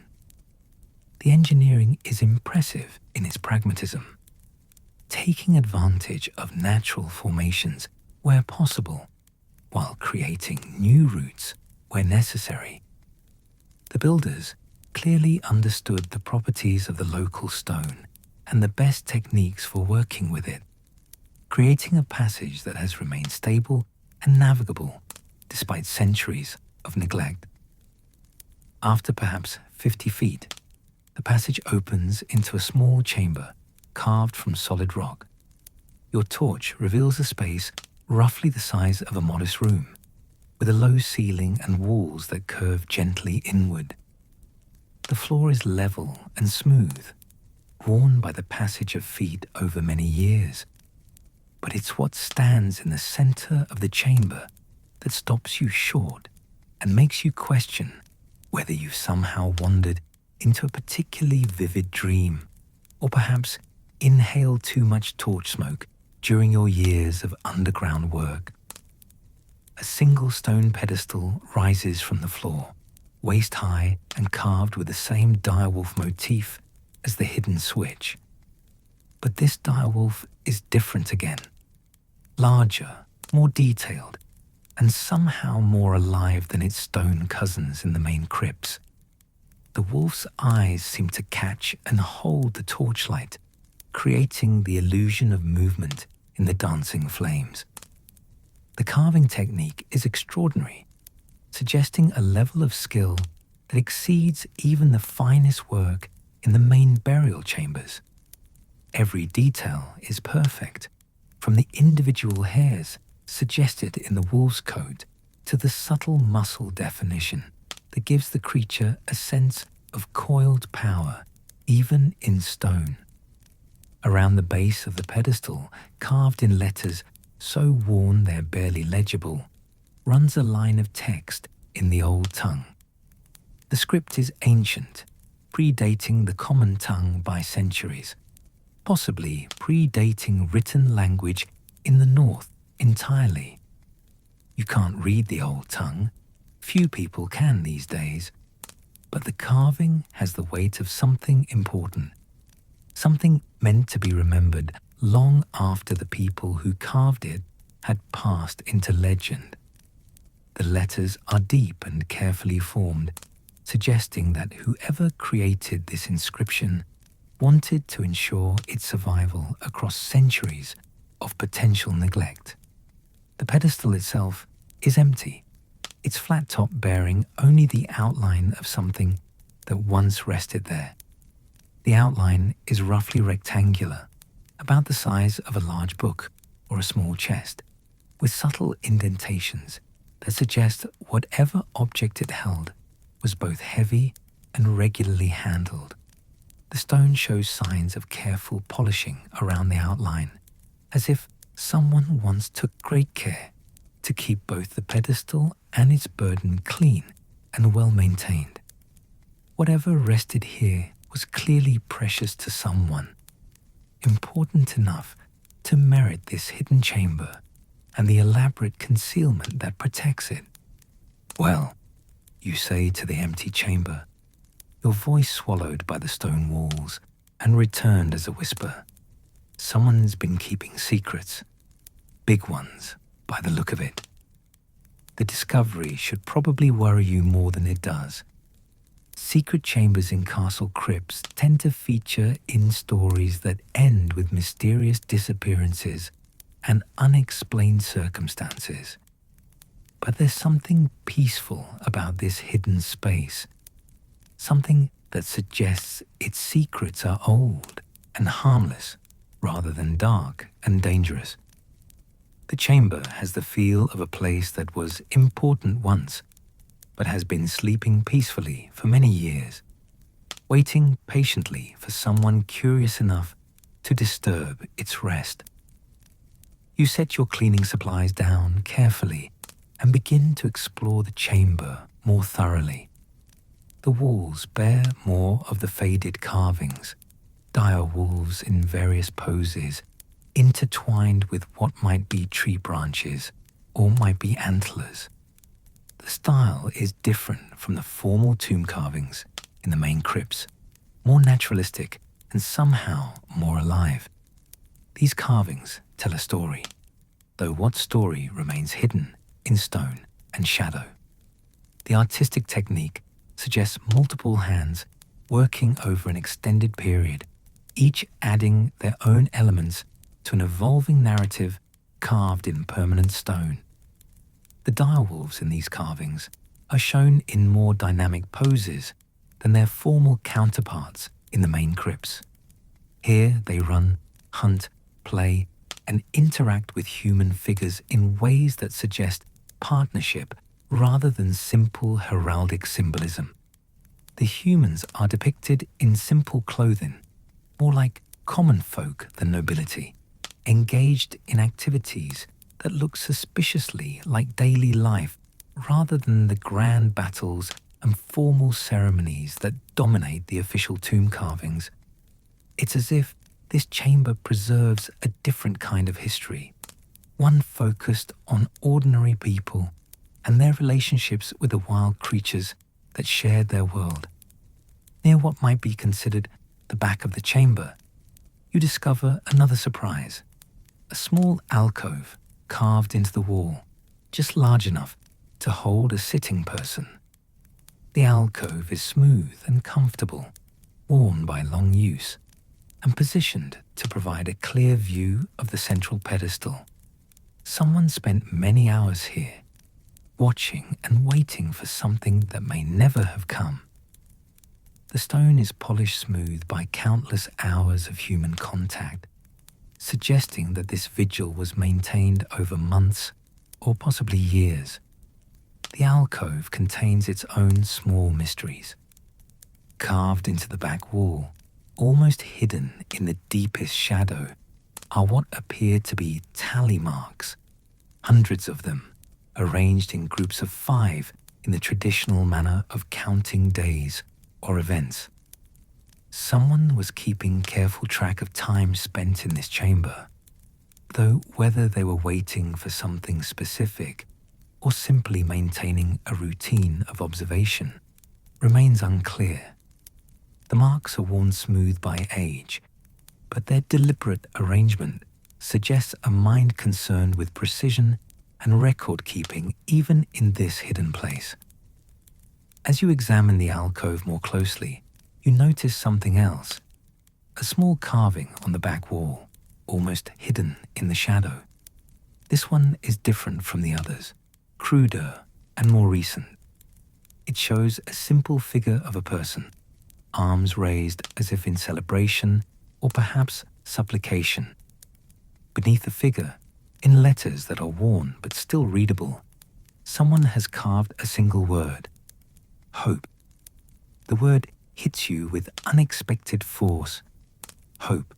S1: The engineering is impressive in its pragmatism, taking advantage of natural formations where possible, while creating new routes where necessary. The builders clearly understood the properties of the local stone and the best techniques for working with it, creating a passage that has remained stable and navigable despite centuries of neglect. After perhaps 50 feet, the passage opens into a small chamber carved from solid rock. Your torch reveals a space roughly the size of a modest room, with a low ceiling and walls that curve gently inward. The floor is level and smooth, worn by the passage of feet over many years, but it's what stands in the center of the chamber that stops you short and makes you question whether you've somehow wandered into a particularly vivid dream, or perhaps inhaled too much torch smoke during your years of underground work. A single stone pedestal rises from the floor, waist-high and carved with the same direwolf motif as the hidden switch. But this direwolf is different again. Larger, more detailed, and somehow more alive than its stone cousins in the main crypts. The wolf's eyes seem to catch and hold the torchlight, creating the illusion of movement in the dancing flames. The carving technique is extraordinary, suggesting a level of skill that exceeds even the finest work in the main burial chambers. Every detail is perfect, from the individual hairs suggested in the wolf's coat to the subtle muscle definition that gives the creature a sense of coiled power, even in stone. Around the base of the pedestal, carved in letters so worn they're barely legible, runs a line of text in the old tongue. The script is ancient, predating the common tongue by centuries, possibly predating written language in the north entirely. You can't read the old tongue. Few people can these days. But the carving has the weight of something important, something meant to be remembered long after the people who carved it had passed into legend. The letters are deep and carefully formed, suggesting that whoever created this inscription wanted to ensure its survival across centuries of potential neglect. The pedestal itself is empty, its flat top bearing only the outline of something that once rested there. The outline is roughly rectangular, about the size of a large book or a small chest, with subtle indentations that suggest whatever object it held was both heavy and regularly handled. The stone shows signs of careful polishing around the outline, as if someone once took great care to keep both the pedestal and its burden clean and well maintained. Whatever rested here was clearly precious to someone, important enough to merit this hidden chamber and the elaborate concealment that protects it. Well, you say to the empty chamber, your voice swallowed by the stone walls and returned as a whisper. Someone's been keeping secrets, big ones, by the look of it. The discovery should probably worry you more than it does. Secret chambers in castle crypts tend to feature in stories that end with mysterious disappearances and unexplained circumstances. But there's something peaceful about this hidden space, something that suggests its secrets are old and harmless rather than dark and dangerous. The chamber has the feel of a place that was important once, but has been sleeping peacefully for many years, waiting patiently for someone curious enough to disturb its rest. You set your cleaning supplies down carefully and begin to explore the chamber more thoroughly. The walls bear more of the faded carvings, dire wolves in various poses, intertwined with what might be tree branches or might be antlers. The style is different from the formal tomb carvings in the main crypts, more naturalistic and somehow more alive. These carvings tell a story, though what story remains hidden in stone and shadow. The artistic technique suggests multiple hands working over an extended period, each adding their own elements to an evolving narrative carved in permanent stone. The direwolves in these carvings are shown in more dynamic poses than their formal counterparts in the main crypts. Here they run, hunt, play, and interact with human figures in ways that suggest partnership rather than simple heraldic symbolism. The humans are depicted in simple clothing, more like common folk than nobility, engaged in activities that look suspiciously like daily life rather than the grand battles and formal ceremonies that dominate the official tomb carvings. It's as if this chamber preserves a different kind of history, one focused on ordinary people and their relationships with the wild creatures that shared their world. Near what might be considered the back of the chamber, you discover another surprise, a small alcove carved into the wall, just large enough to hold a sitting person. The alcove is smooth and comfortable, worn by long use, and positioned to provide a clear view of the central pedestal. Someone spent many hours here, watching and waiting for something that may never have come. The stone is polished smooth by countless hours of human contact, suggesting that this vigil was maintained over months or possibly years. The alcove contains its own small mysteries. Carved into the back wall, almost hidden in the deepest shadow, are what appear to be tally marks, hundreds of them, arranged in groups of 5 in the traditional manner of counting days or events. Someone was keeping careful track of time spent in this chamber, though whether they were waiting for something specific or simply maintaining a routine of observation remains unclear. The marks are worn smooth by age, but their deliberate arrangement suggests a mind concerned with precision and record-keeping even in this hidden place. As you examine the alcove more closely, you notice something else, a small carving on the back wall, almost hidden in the shadow. This one is different from the others, cruder and more recent. It shows a simple figure of a person, arms raised as if in celebration or perhaps supplication. Beneath the figure, in letters that are worn but still readable, someone has carved a single word: hope. The word hits you with unexpected force. Hope.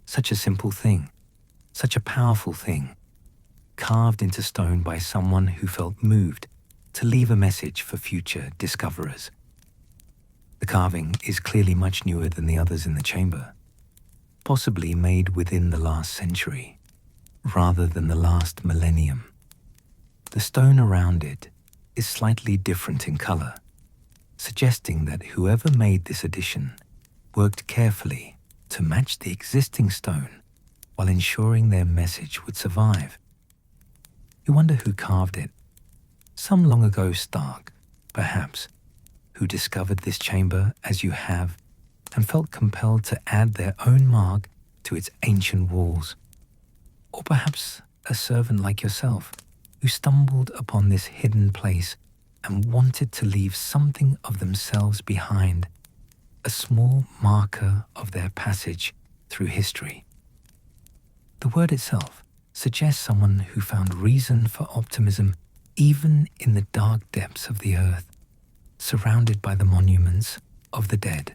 S1: Such a simple thing, such a powerful thing, carved into stone by someone who felt moved to leave a message for future discoverers. The carving is clearly much newer than the others in the chamber, possibly made within the last century, rather than the last millennium. The stone around it is slightly different in color, suggesting that whoever made this addition worked carefully to match the existing stone while ensuring their message would survive. You wonder who carved it. Some long ago Stark, perhaps, who discovered this chamber as you have and felt compelled to add their own mark to its ancient walls. Or perhaps a servant like yourself who stumbled upon this hidden place and wanted to leave something of themselves behind, a small marker of their passage through history. The word itself suggests someone who found reason for optimism even in the dark depths of the earth, surrounded by the monuments of the dead.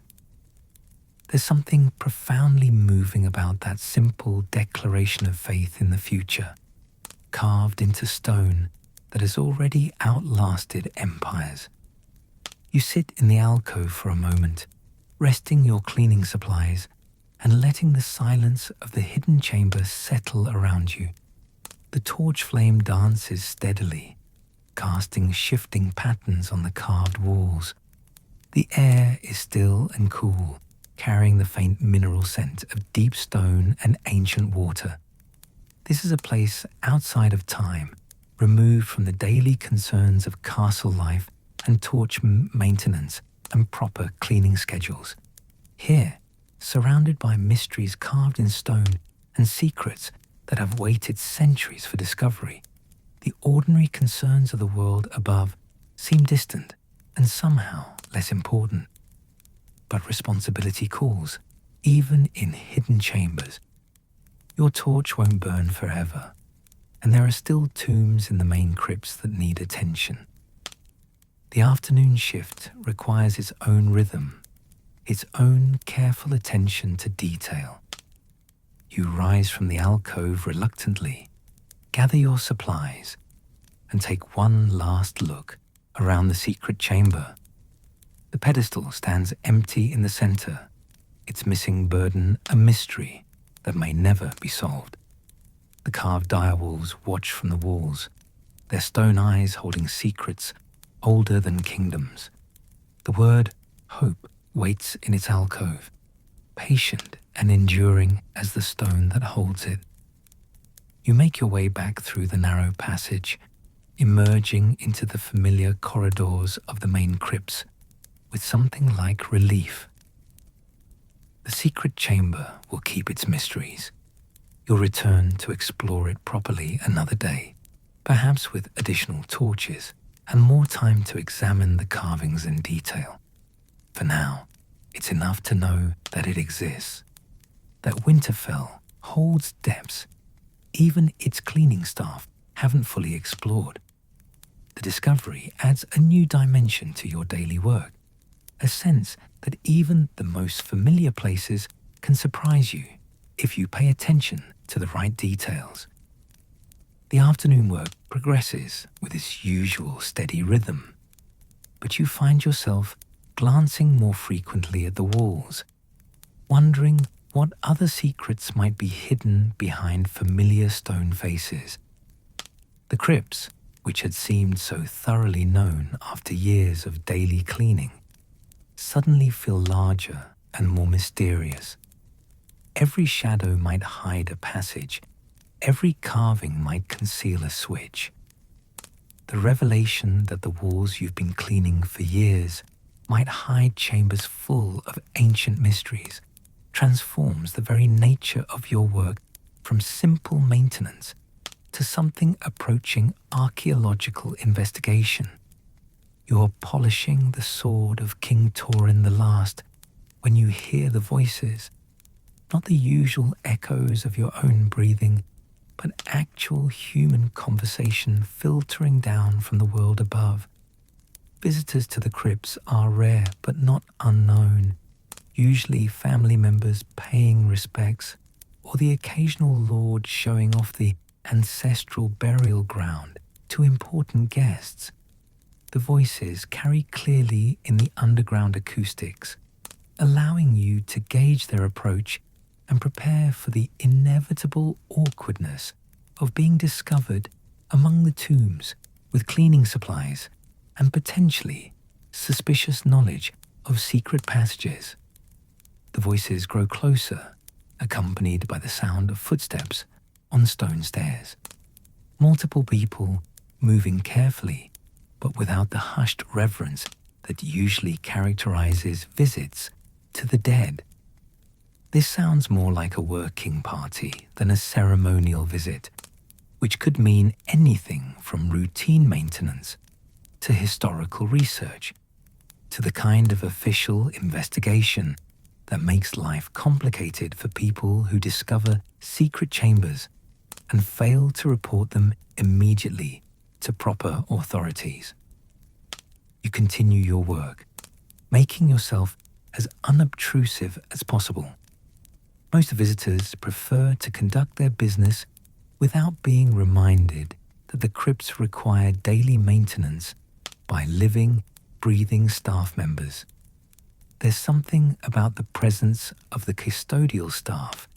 S1: There's something profoundly moving about that simple declaration of faith in the future, carved into stone that has already outlasted empires. You sit in the alcove for a moment, resting your cleaning supplies and letting the silence of the hidden chamber settle around you. The torch flame dances steadily, casting shifting patterns on the carved walls. The air is still and cool, carrying the faint mineral scent of deep stone and ancient water. This is a place outside of time, removed from the daily concerns of castle life and torch maintenance and proper cleaning schedules. Here, surrounded by mysteries carved in stone and secrets that have waited centuries for discovery, the ordinary concerns of the world above seem distant and somehow less important. But responsibility calls, even in hidden chambers. Your torch won't burn forever, and there are still tombs in the main crypts that need attention. The afternoon shift requires its own rhythm, its own careful attention to detail. You rise from the alcove reluctantly, gather your supplies, and take one last look around the secret chamber. The pedestal stands empty in the center, its missing burden a mystery that may never be solved. The carved direwolves watch from the walls, their stone eyes holding secrets older than kingdoms. The word hope waits in its alcove, patient and enduring as the stone that holds it. You make your way back through the narrow passage, emerging into the familiar corridors of the main crypts with something like relief. The secret chamber will keep its mysteries. You'll return to explore it properly another day, perhaps with additional torches and more time to examine the carvings in detail. For now, it's enough to know that it exists, that Winterfell holds depths even its cleaning staff haven't fully explored. The discovery adds a new dimension to your daily work, a sense that even the most familiar places can surprise you if you pay attention to the right details. The afternoon work progresses with its usual steady rhythm, but you find yourself glancing more frequently at the walls, wondering what other secrets might be hidden behind familiar stone faces. The crypts, which had seemed so thoroughly known after years of daily cleaning, suddenly feel larger and more mysterious. Every shadow might hide a passage, every carving might conceal a switch. The revelation that the walls you've been cleaning for years might hide chambers full of ancient mysteries transforms the very nature of your work from simple maintenance to something approaching archaeological investigation. You're polishing the sword of King Tauren the Last when you hear the voices, not the usual echoes of your own breathing, but actual human conversation filtering down from the world above. Visitors to the crypts are rare but not unknown, usually family members paying respects, or the occasional lord showing off the ancestral burial ground to important guests. The voices carry clearly in the underground acoustics, allowing you to gauge their approach and prepare for the inevitable awkwardness of being discovered among the tombs with cleaning supplies and potentially suspicious knowledge of secret passages. The voices grow closer, accompanied by the sound of footsteps on stone stairs. Multiple people moving carefully, but without the hushed reverence that usually characterizes visits to the dead. This sounds more like a working party than a ceremonial visit, which could mean anything from routine maintenance to historical research, to the kind of official investigation that makes life complicated for people who discover secret chambers and fail to report them immediately to proper authorities. You continue your work, making yourself as unobtrusive as possible. Most visitors prefer to conduct their business without being reminded that the crypts require daily maintenance by living, breathing staff members. There's something about the presence of the custodial staff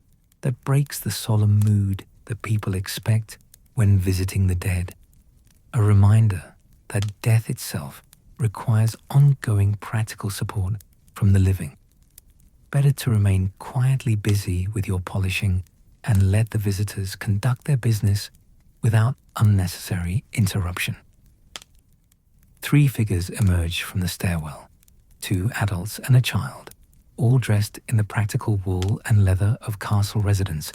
S1: that breaks the solemn mood that people expect when visiting the dead. A reminder that death itself requires ongoing practical support from the living. Better to remain quietly busy with your polishing and let the visitors conduct their business without unnecessary interruption. 3 figures emerge from the stairwell, 2 adults and a child, all dressed in the practical wool and leather of castle residents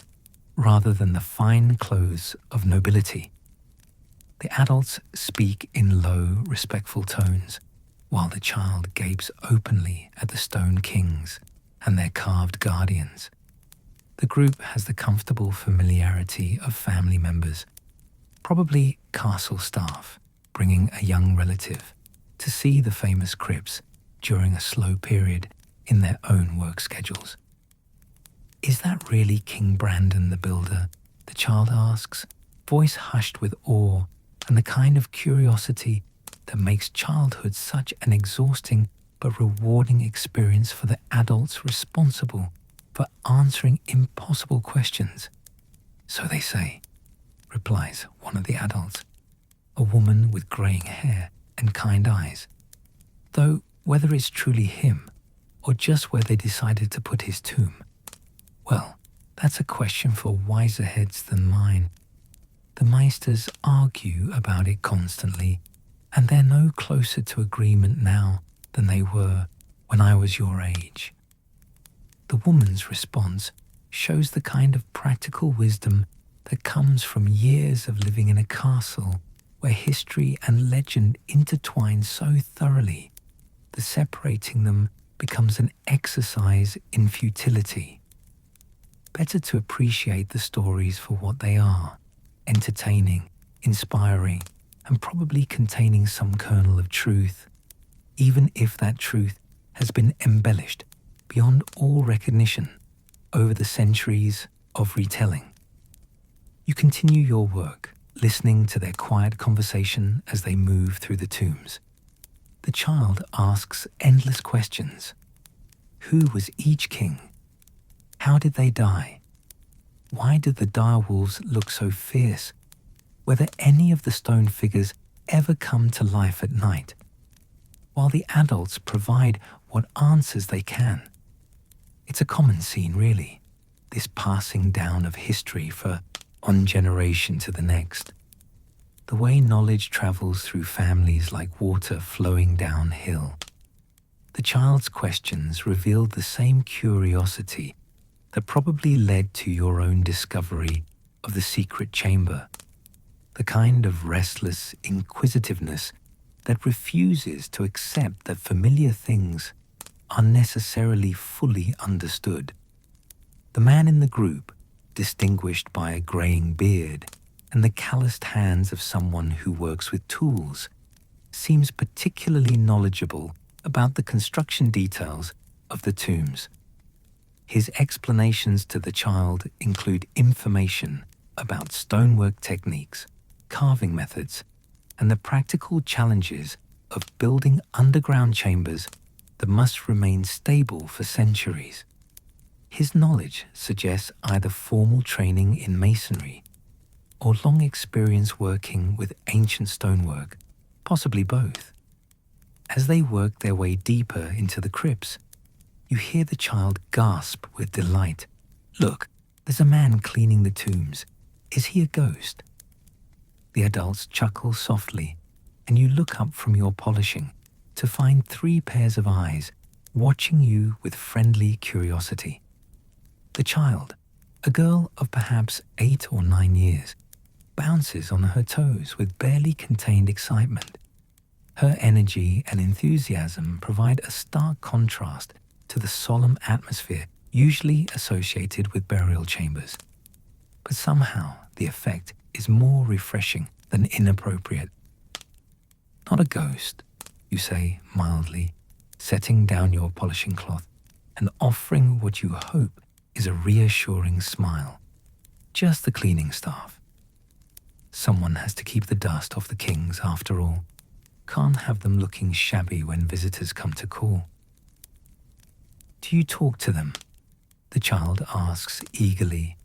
S1: rather than the fine clothes of nobility. The adults speak in low, respectful tones, while the child gapes openly at the stone kings and their carved guardians. The group has the comfortable familiarity of family members, probably castle staff, bringing a young relative to see the famous crypts during a slow period in their own work schedules. "Is that really King Brandon the Builder?" the child asks, voice hushed with awe and the kind of curiosity that makes childhood such an exhausting but rewarding experience for the adults responsible for answering impossible questions. So they say. replies one of the adults, a woman with greying hair and kind eyes. Though whether it's truly him or just where they decided to put his tomb, well, that's a question for wiser heads than mine. The Meisters argue about it constantly, and they're no closer to agreement now than they were when I was your age. The woman's response shows the kind of practical wisdom that comes from years of living in a castle where history and legend intertwine so thoroughly that separating them becomes an exercise in futility. Better to appreciate the stories for what they are, entertaining, inspiring, and probably containing some kernel of truth, even if that truth has been embellished beyond all recognition over the centuries of retelling. You continue your work, listening to their quiet conversation as they move through the tombs. The child asks endless questions. Who was each king? How did they die? Why did the direwolves look so fierce? Whether any of the stone figures ever come to life at night? While the adults provide what answers they can. It's a common scene, really, this passing down of history from one generation to the next. The way knowledge travels through families like water flowing downhill. The child's questions revealed the same curiosity that probably led to your own discovery of the secret chamber, the kind of restless inquisitiveness that refuses to accept that familiar things are necessarily fully understood. The man in the group, distinguished by a greying beard and the calloused hands of someone who works with tools, seems particularly knowledgeable about the construction details of the tombs. His explanations to the child include information about stonework techniques, carving methods, and the practical challenges of building underground chambers that must remain stable for centuries. His knowledge suggests either formal training in masonry or long experience working with ancient stonework, possibly both. As they work their way deeper into the crypts, you hear the child gasp with delight. Look, there's a man cleaning the tombs. Is he a ghost? The adults chuckle softly, and you look up from your polishing to find 3 pairs of eyes watching you with friendly curiosity. The child, a girl of perhaps 8 or 9 years, bounces on her toes with barely contained excitement. Her energy and enthusiasm provide a stark contrast to the solemn atmosphere usually associated with burial chambers. But somehow the effect is more refreshing than inappropriate. Not a ghost, you say mildly, setting down your polishing cloth and offering what you hope is a reassuring smile. Just the cleaning staff. Someone has to keep the dust off the kings after all. Can't have them looking shabby when visitors come to call. Do you talk to them? The child asks eagerly,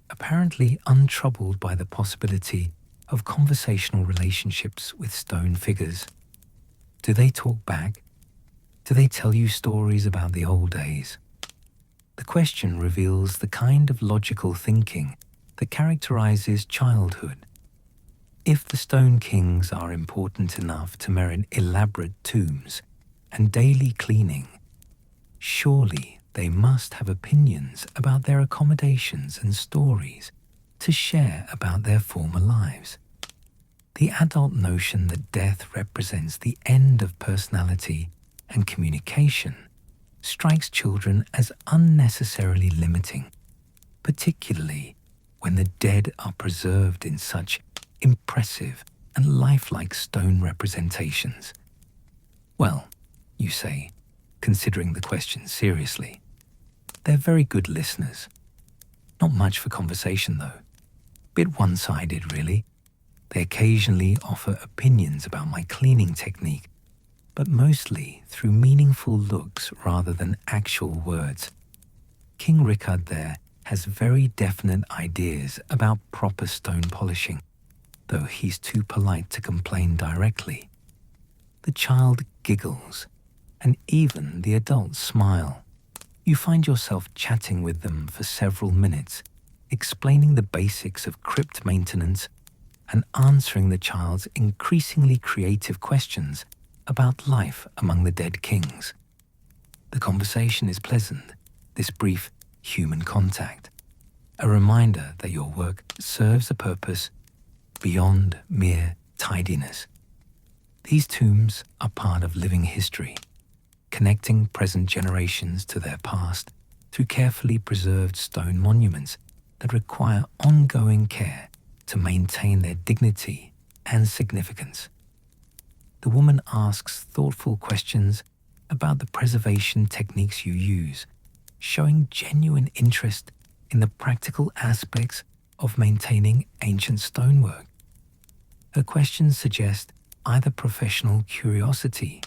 S1: apparently untroubled by the possibility of conversational relationships with stone figures. Do they talk back? Do they tell you stories about the old days? The question reveals the kind of logical thinking that characterizes childhood. If the stone kings are important enough to merit elaborate tombs and daily cleaning, surely they must have opinions about their accommodations and stories to share about their former lives. The adult notion that death represents the end of personality and communication strikes children as unnecessarily limiting, particularly when the dead are preserved in such impressive and lifelike stone representations. Well, you say, considering the question seriously, they're very good listeners. Not much for conversation, though. Bit one-sided, really. They occasionally offer opinions about my cleaning technique, but mostly through meaningful looks rather than actual words. King Rickard there has very definite ideas about proper stone polishing, though he's too polite to complain directly. The child giggles, and even the adults smile. You find yourself chatting with them for several minutes, explaining the basics of crypt maintenance and answering the child's increasingly creative questions about life among the dead kings. The conversation is pleasant, this brief human contact, a reminder that your work serves a purpose beyond mere tidiness. These tombs are part of living history, connecting present generations to their past through carefully preserved stone monuments that require ongoing care to maintain their dignity and significance. The woman asks thoughtful questions about the preservation techniques you use, showing genuine interest in the practical aspects of maintaining ancient stonework. Her questions suggest either professional curiosity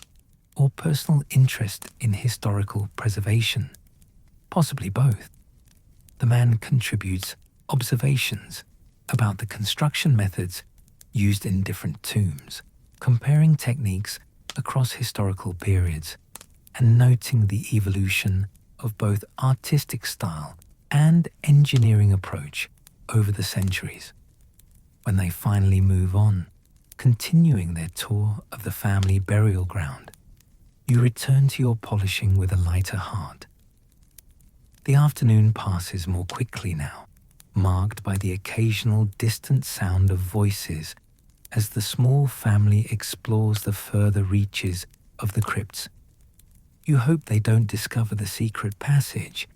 S1: or personal interest in historical preservation, possibly both. The man contributes observations about the construction methods used in different tombs, comparing techniques across historical periods and noting the evolution of both artistic style and engineering approach over the centuries. When they finally move on, continuing their tour of the family burial ground, you return to your polishing with a lighter heart. The afternoon passes more quickly now, marked by the occasional distant sound of voices as the small family explores the further reaches of the crypts. You hope they don't discover the secret passage,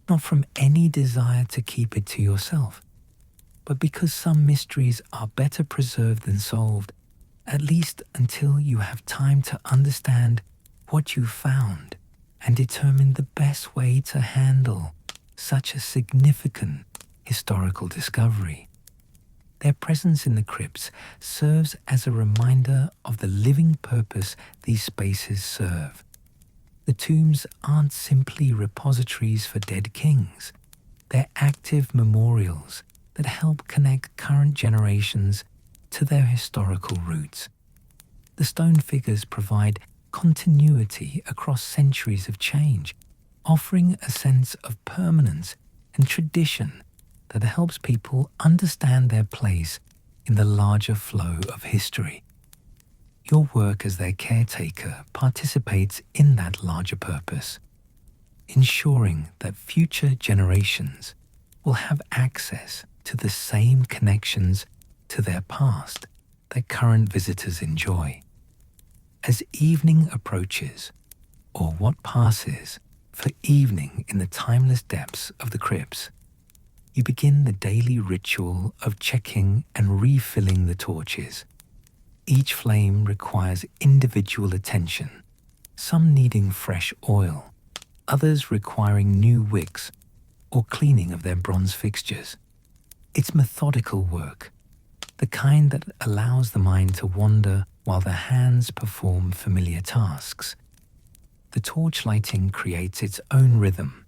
S1: not from any desire to keep it to yourself, but because some mysteries are better preserved than solved, at least until you have time to understand what you found and determine the best way to handle such a significant historical discovery. Their presence in the crypts serves as a reminder of the living purpose these spaces serve. The tombs aren't simply repositories for dead kings. They're active memorials that help connect current generations to their historical roots. The stone figures provide continuity across centuries of change, offering a sense of permanence and tradition that helps people understand their place in the larger flow of history. Your work as their caretaker participates in that larger purpose, ensuring that future generations will have access to the same connections to their past that current visitors enjoy. As evening approaches, or what passes for evening in the timeless depths of the crypts, you begin the daily ritual of checking and refilling the torches. Each flame requires individual attention, some needing fresh oil, others requiring new wicks or cleaning of their bronze fixtures. It's methodical work, the kind that allows the mind to wander while the hands perform familiar tasks. The torch lighting creates its own rhythm,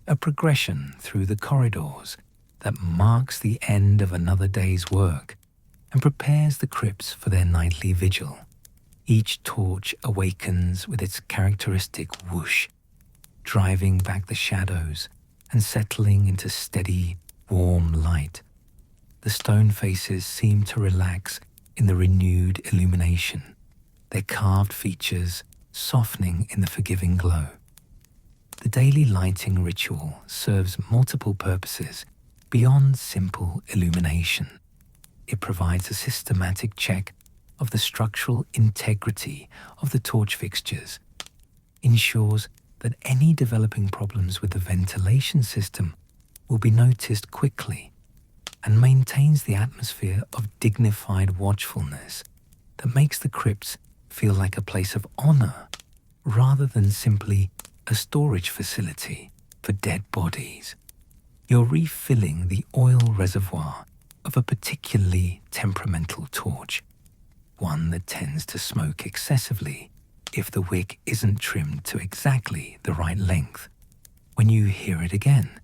S1: a progression through the corridors that marks the end of another day's work and prepares the crypts for their nightly vigil. Each torch awakens with its characteristic whoosh, driving back the shadows and settling into steady, warm light. The stone faces seem to relax in the renewed illumination, their carved features softening in the forgiving glow. The daily lighting ritual serves multiple purposes beyond simple illumination. It provides a systematic check of the structural integrity of the torch fixtures, ensures that any developing problems with the ventilation system will be noticed quickly, and maintains the atmosphere of dignified watchfulness that makes the crypts feel like a place of honor rather than simply a storage facility for dead bodies. You're refilling the oil reservoir of a particularly temperamental torch, one that tends to smoke excessively if the wick isn't trimmed to exactly the right length. When you hear it again,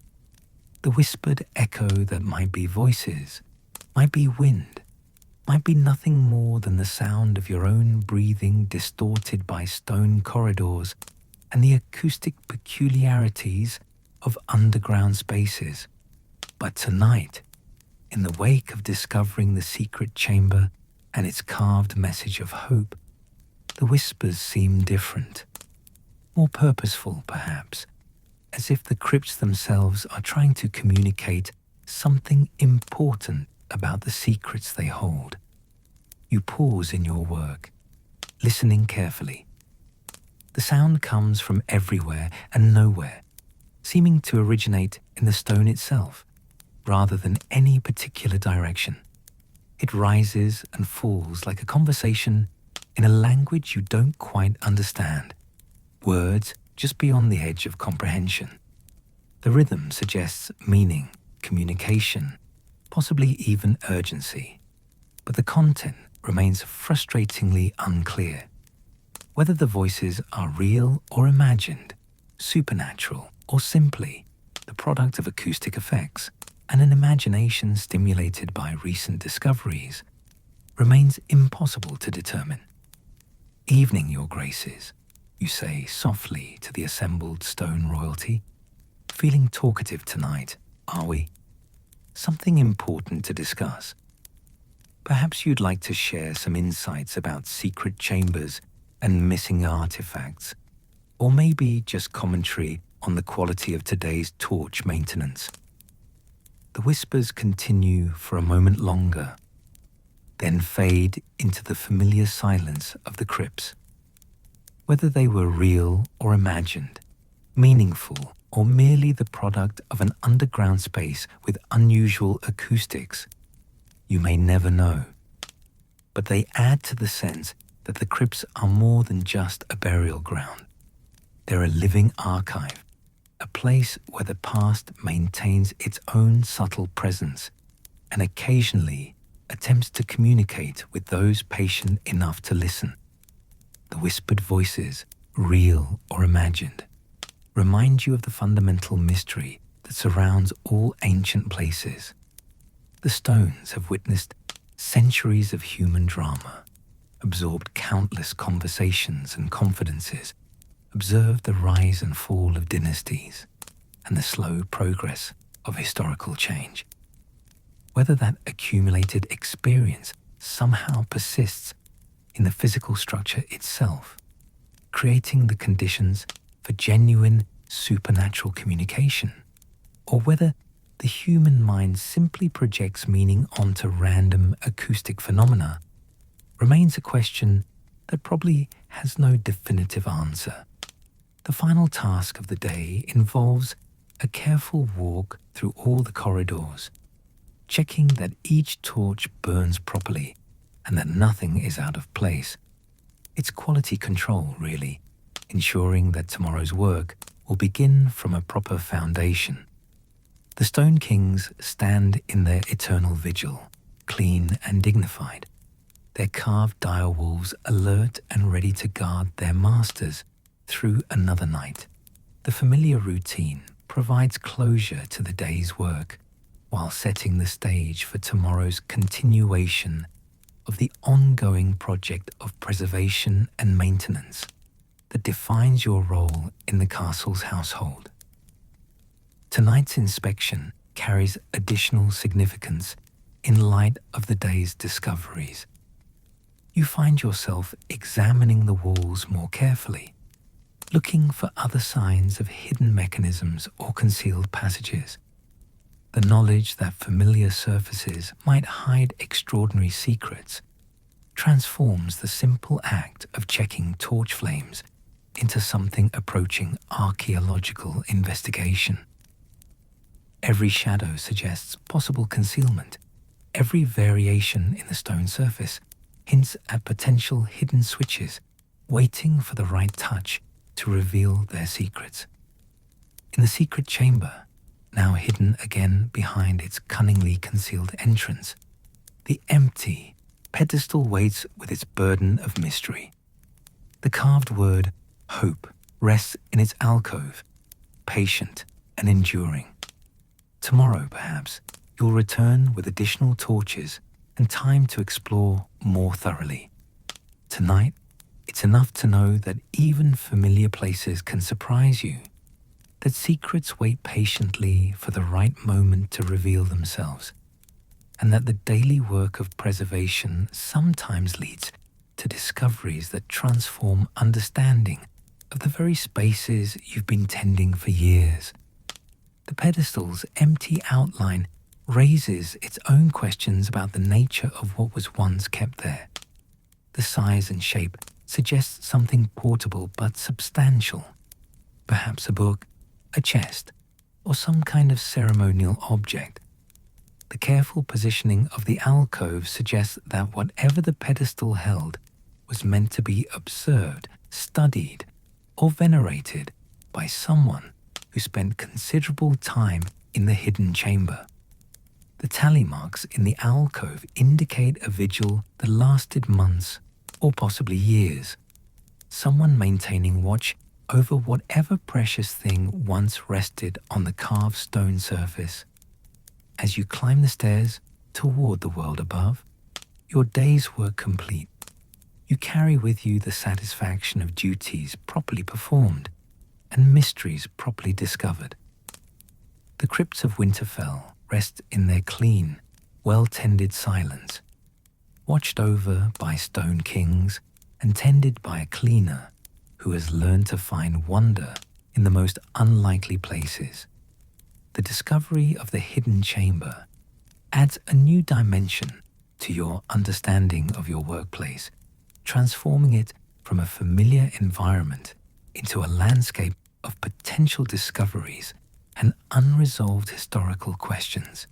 S1: The whispered echo that might be voices, might be wind, might be nothing more than the sound of your own breathing distorted by stone corridors and the acoustic peculiarities of underground spaces. But tonight, in the wake of discovering the secret chamber and its carved message of hope, the whispers seem different, more purposeful perhaps, as if the crypts themselves are trying to communicate something important about the secrets they hold. You pause in your work, listening carefully. The sound comes from everywhere and nowhere, seeming to originate in the stone itself, rather than any particular direction. It rises and falls like a conversation in a language you don't quite understand, words just beyond the edge of comprehension. The rhythm suggests meaning, communication, possibly even urgency, but the content remains frustratingly unclear. Whether the voices are real or imagined, supernatural or simply the product of acoustic effects and an imagination stimulated by recent discoveries, remains impossible to determine. "Evening, your graces," you say softly to the assembled stone royalty. "Feeling talkative tonight, are we? Something important to discuss. Perhaps you'd like to share some insights about secret chambers and missing artifacts, or maybe just commentary on the quality of today's torch maintenance." The whispers continue for a moment longer, then fade into the familiar silence of the crypts. Whether they were real or imagined, meaningful or merely the product of an underground space with unusual acoustics, you may never know. But they add to the sense that the crypts are more than just a burial ground. They're a living archive, a place where the past maintains its own subtle presence and occasionally attempts to communicate with those patient enough to listen. The whispered voices, real or imagined, remind you of the fundamental mystery that surrounds all ancient places. The stones have witnessed centuries of human drama, absorbed countless conversations and confidences, observed the rise and fall of dynasties, and the slow progress of historical change. Whether that accumulated experience somehow persists in the physical structure itself, creating the conditions for genuine supernatural communication, or whether the human mind simply projects meaning onto random acoustic phenomena, remains a question that probably has no definitive answer. The final task of the day involves a careful walk through all the corridors, checking that each torch burns properly and that nothing is out of place. It's quality control, really, ensuring that tomorrow's work will begin from a proper foundation. The Stone Kings stand in their eternal vigil, clean and dignified, their carved dire wolves alert and ready to guard their masters through another night. The familiar routine provides closure to the day's work while setting the stage for tomorrow's continuation of the ongoing project of preservation and maintenance that defines your role in the castle's household. Tonight's inspection carries additional significance in light of the day's discoveries. You find yourself examining the walls more carefully, looking for other signs of hidden mechanisms or concealed passages. The knowledge that familiar surfaces might hide extraordinary secrets transforms the simple act of checking torch flames into something approaching archaeological investigation. Every shadow suggests possible concealment. Every variation in the stone surface hints at potential hidden switches waiting for the right touch to reveal their secrets. In the secret chamber, now hidden again behind its cunningly concealed entrance, the empty pedestal waits with its burden of mystery. The carved word hope rests in its alcove, patient and enduring. Tomorrow, perhaps, you'll return with additional torches and time to explore more thoroughly. Tonight, it's enough to know that even familiar places can surprise you, that secrets wait patiently for the right moment to reveal themselves, and that the daily work of preservation sometimes leads to discoveries that transform understanding of the very spaces you've been tending for years. The pedestal's empty outline raises its own questions about the nature of what was once kept there. The size and shape suggests something portable but substantial, perhaps a book, a chest, or some kind of ceremonial object. The careful positioning of the alcove suggests that whatever the pedestal held was meant to be observed, studied, or venerated by someone who spent considerable time in the hidden chamber. The tally marks in the alcove indicate a vigil that lasted months or possibly years, someone maintaining watch over whatever precious thing once rested on the carved stone surface. As you climb the stairs toward the world above, your day's work complete. You carry with you the satisfaction of duties properly performed and mysteries properly discovered. The crypts of Winterfell rest in their clean, well-tended silence, watched over by stone kings and tended by a cleaner who has learned to find wonder in the most unlikely places. The discovery of the hidden chamber adds a new dimension to your understanding of your workplace, transforming it from a familiar environment into a landscape of potential discoveries and unresolved historical questions.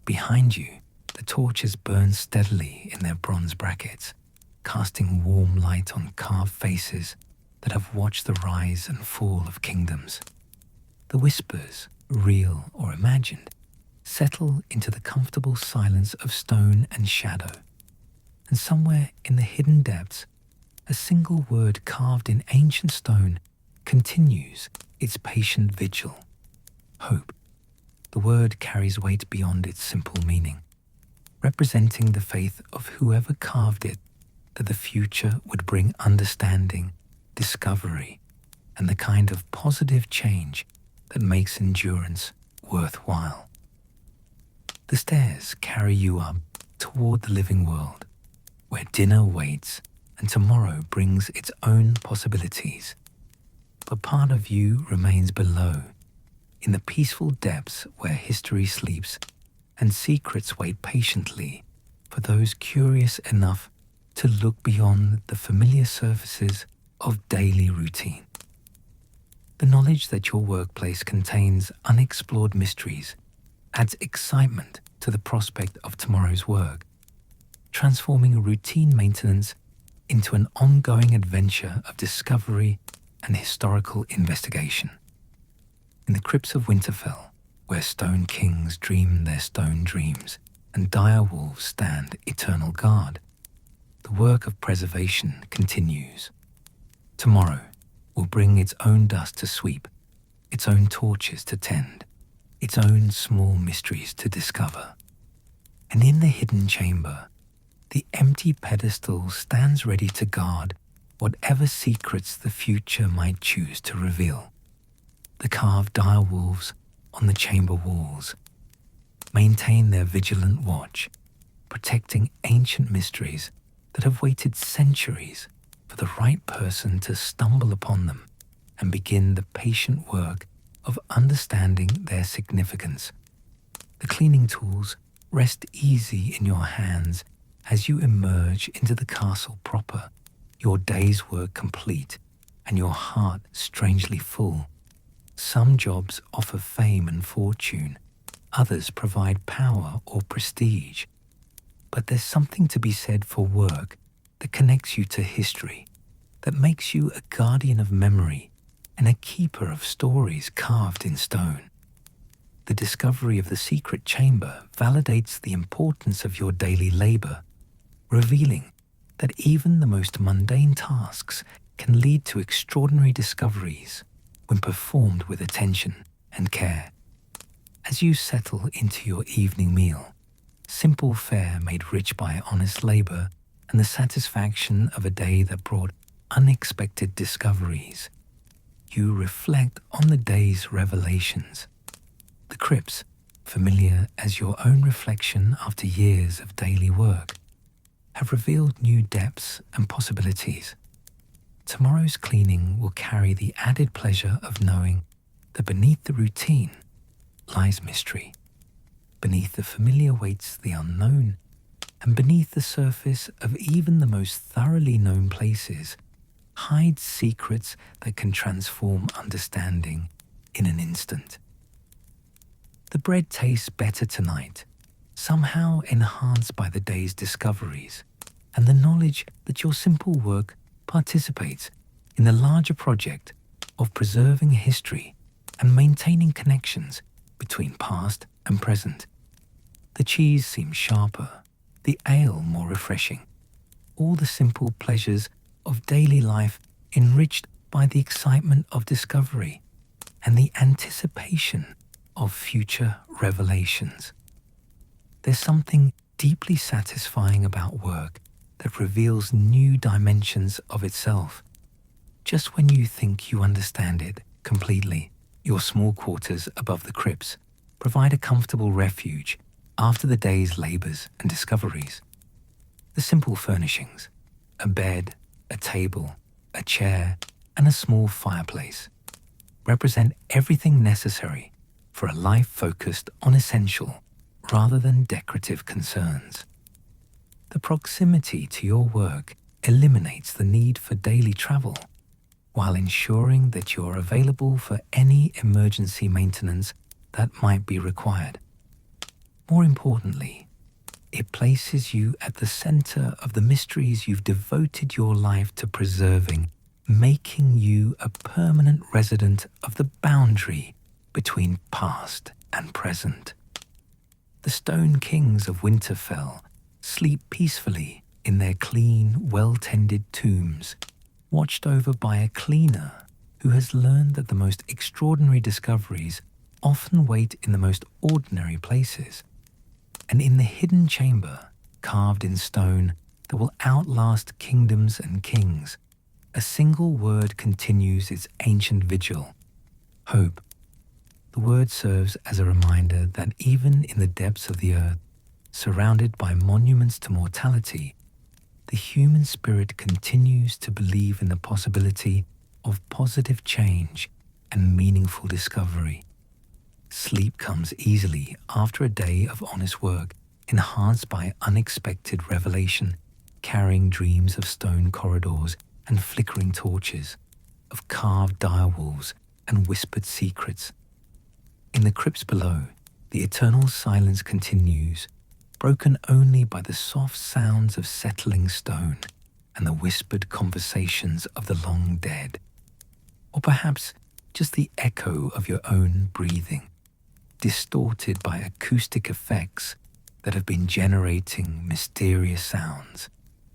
S1: Behind you, the torches burn steadily in their bronze brackets, casting warm light on carved faces that have watched the rise and fall of kingdoms. The whispers, real or imagined, settle into the comfortable silence of stone and shadow. And somewhere in the hidden depths, a single word carved in ancient stone continues its patient vigil. Hope. The word carries weight beyond its simple meaning, representing the faith of whoever carved it that the future would bring understanding, discovery, and the kind of positive change that makes endurance worthwhile. The stairs carry you up toward the living world, where dinner waits and tomorrow brings its own possibilities. But part of you remains below, in the peaceful depths where history sleeps and secrets wait patiently for those curious enough to look beyond the familiar surfaces of daily routine. The knowledge that your workplace contains unexplored mysteries adds excitement to the prospect of tomorrow's work, transforming routine maintenance into an ongoing adventure of discovery and historical investigation. In the crypts of Winterfell, where stone kings dream their stone dreams and dire wolves stand eternal guard, the work of preservation continues. Tomorrow will bring its own dust to sweep, its own torches to tend, its own small mysteries to discover. And in the hidden chamber, the empty pedestal stands ready to guard whatever secrets the future might choose to reveal. The carved dire wolves on the chamber walls maintain their vigilant watch, protecting ancient mysteries that have waited centuries for the right person to stumble upon them and begin the patient work of understanding their significance. The cleaning tools rest easy in your hands as you emerge into the castle proper, your day's work complete and your heart strangely full. Some jobs offer fame and fortune, others provide power or prestige. But there's something to be said for work that connects you to history, that makes you a guardian of memory and a keeper of stories carved in stone. The discovery of the secret chamber validates the importance of your daily labor, revealing that even the most mundane tasks can lead to extraordinary discoveries when performed with attention and care. As you settle into your evening meal, simple fare made rich by honest labor and the satisfaction of a day that brought unexpected discoveries, you reflect on the day's revelations. The crypts, familiar as your own reflection after years of daily work, have revealed new depths and possibilities. Tomorrow's cleaning will carry the added pleasure of knowing that beneath the routine lies mystery. Beneath the familiar waits the unknown, and beneath the surface of even the most thoroughly known places hide secrets that can transform understanding in an instant. The bread tastes better tonight, somehow enhanced by the day's discoveries and the knowledge that your simple work participates in the larger project of preserving history and maintaining connections between past and present. The cheese seems sharper, the ale more refreshing, all the simple pleasures of daily life enriched by the excitement of discovery and the anticipation of future revelations. There's something deeply satisfying about work that reveals new dimensions of itself. Just when you think you understand it completely, your small quarters above the crypts provide a comfortable refuge after the day's labors and discoveries. The simple furnishings, a bed, a table, a chair, and a small fireplace, represent everything necessary for a life focused on essential rather than decorative concerns. The proximity to your work eliminates the need for daily travel, while ensuring that you're available for any emergency maintenance that might be required. More importantly, it places you at the center of the mysteries you've devoted your life to preserving, making you a permanent resident of the boundary between past and present. The Stone Kings of Winterfell sleep peacefully in their clean, well-tended tombs, watched over by a cleaner who has learned that the most extraordinary discoveries often wait in the most ordinary places. And in the hidden chamber, carved in stone that will outlast kingdoms and kings, a single word continues its ancient vigil: hope. The word serves as a reminder that even in the depths of the earth, surrounded by monuments to mortality, the human spirit continues to believe in the possibility of positive change and meaningful discovery. Sleep comes easily after a day of honest work, enhanced by unexpected revelation, carrying dreams of stone corridors and flickering torches, of carved direwolves and whispered secrets. In the crypts below, the eternal silence continues, broken only by the soft sounds of settling stone and the whispered conversations of the long dead, or perhaps just the echo of your own breathing, distorted by acoustic effects that have been generating mysterious sounds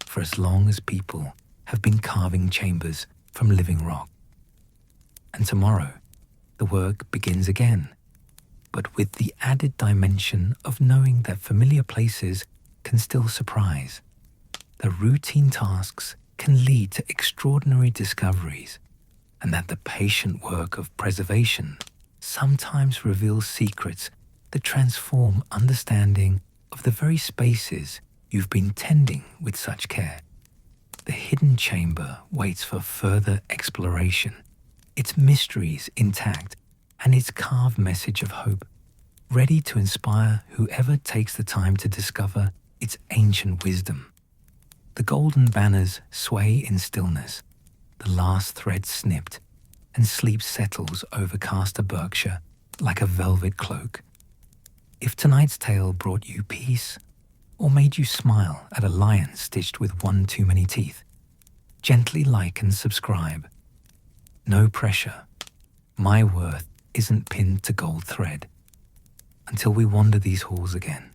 S1: for as long as people have been carving chambers from living rock. And tomorrow, the work begins again, but with the added dimension of knowing that familiar places can still surprise. The routine tasks can lead to extraordinary discoveries, and that the patient work of preservation sometimes reveals secrets that transform understanding of the very spaces you've been tending with such care. The hidden chamber waits for further exploration, its mysteries intact and its carved message of hope, ready to inspire whoever takes the time to discover its ancient wisdom. The golden banners sway in stillness, the last thread snipped, and sleep settles over Caster Berkshire like a velvet cloak. If tonight's tale brought you peace, or made you smile at a lion stitched with one too many teeth, gently like and subscribe. No pressure. My worth isn't pinned to gold thread. Until we wander these halls again,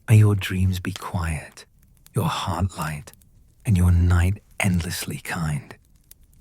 S1: may your dreams be quiet, your heart light, and your night endlessly kind.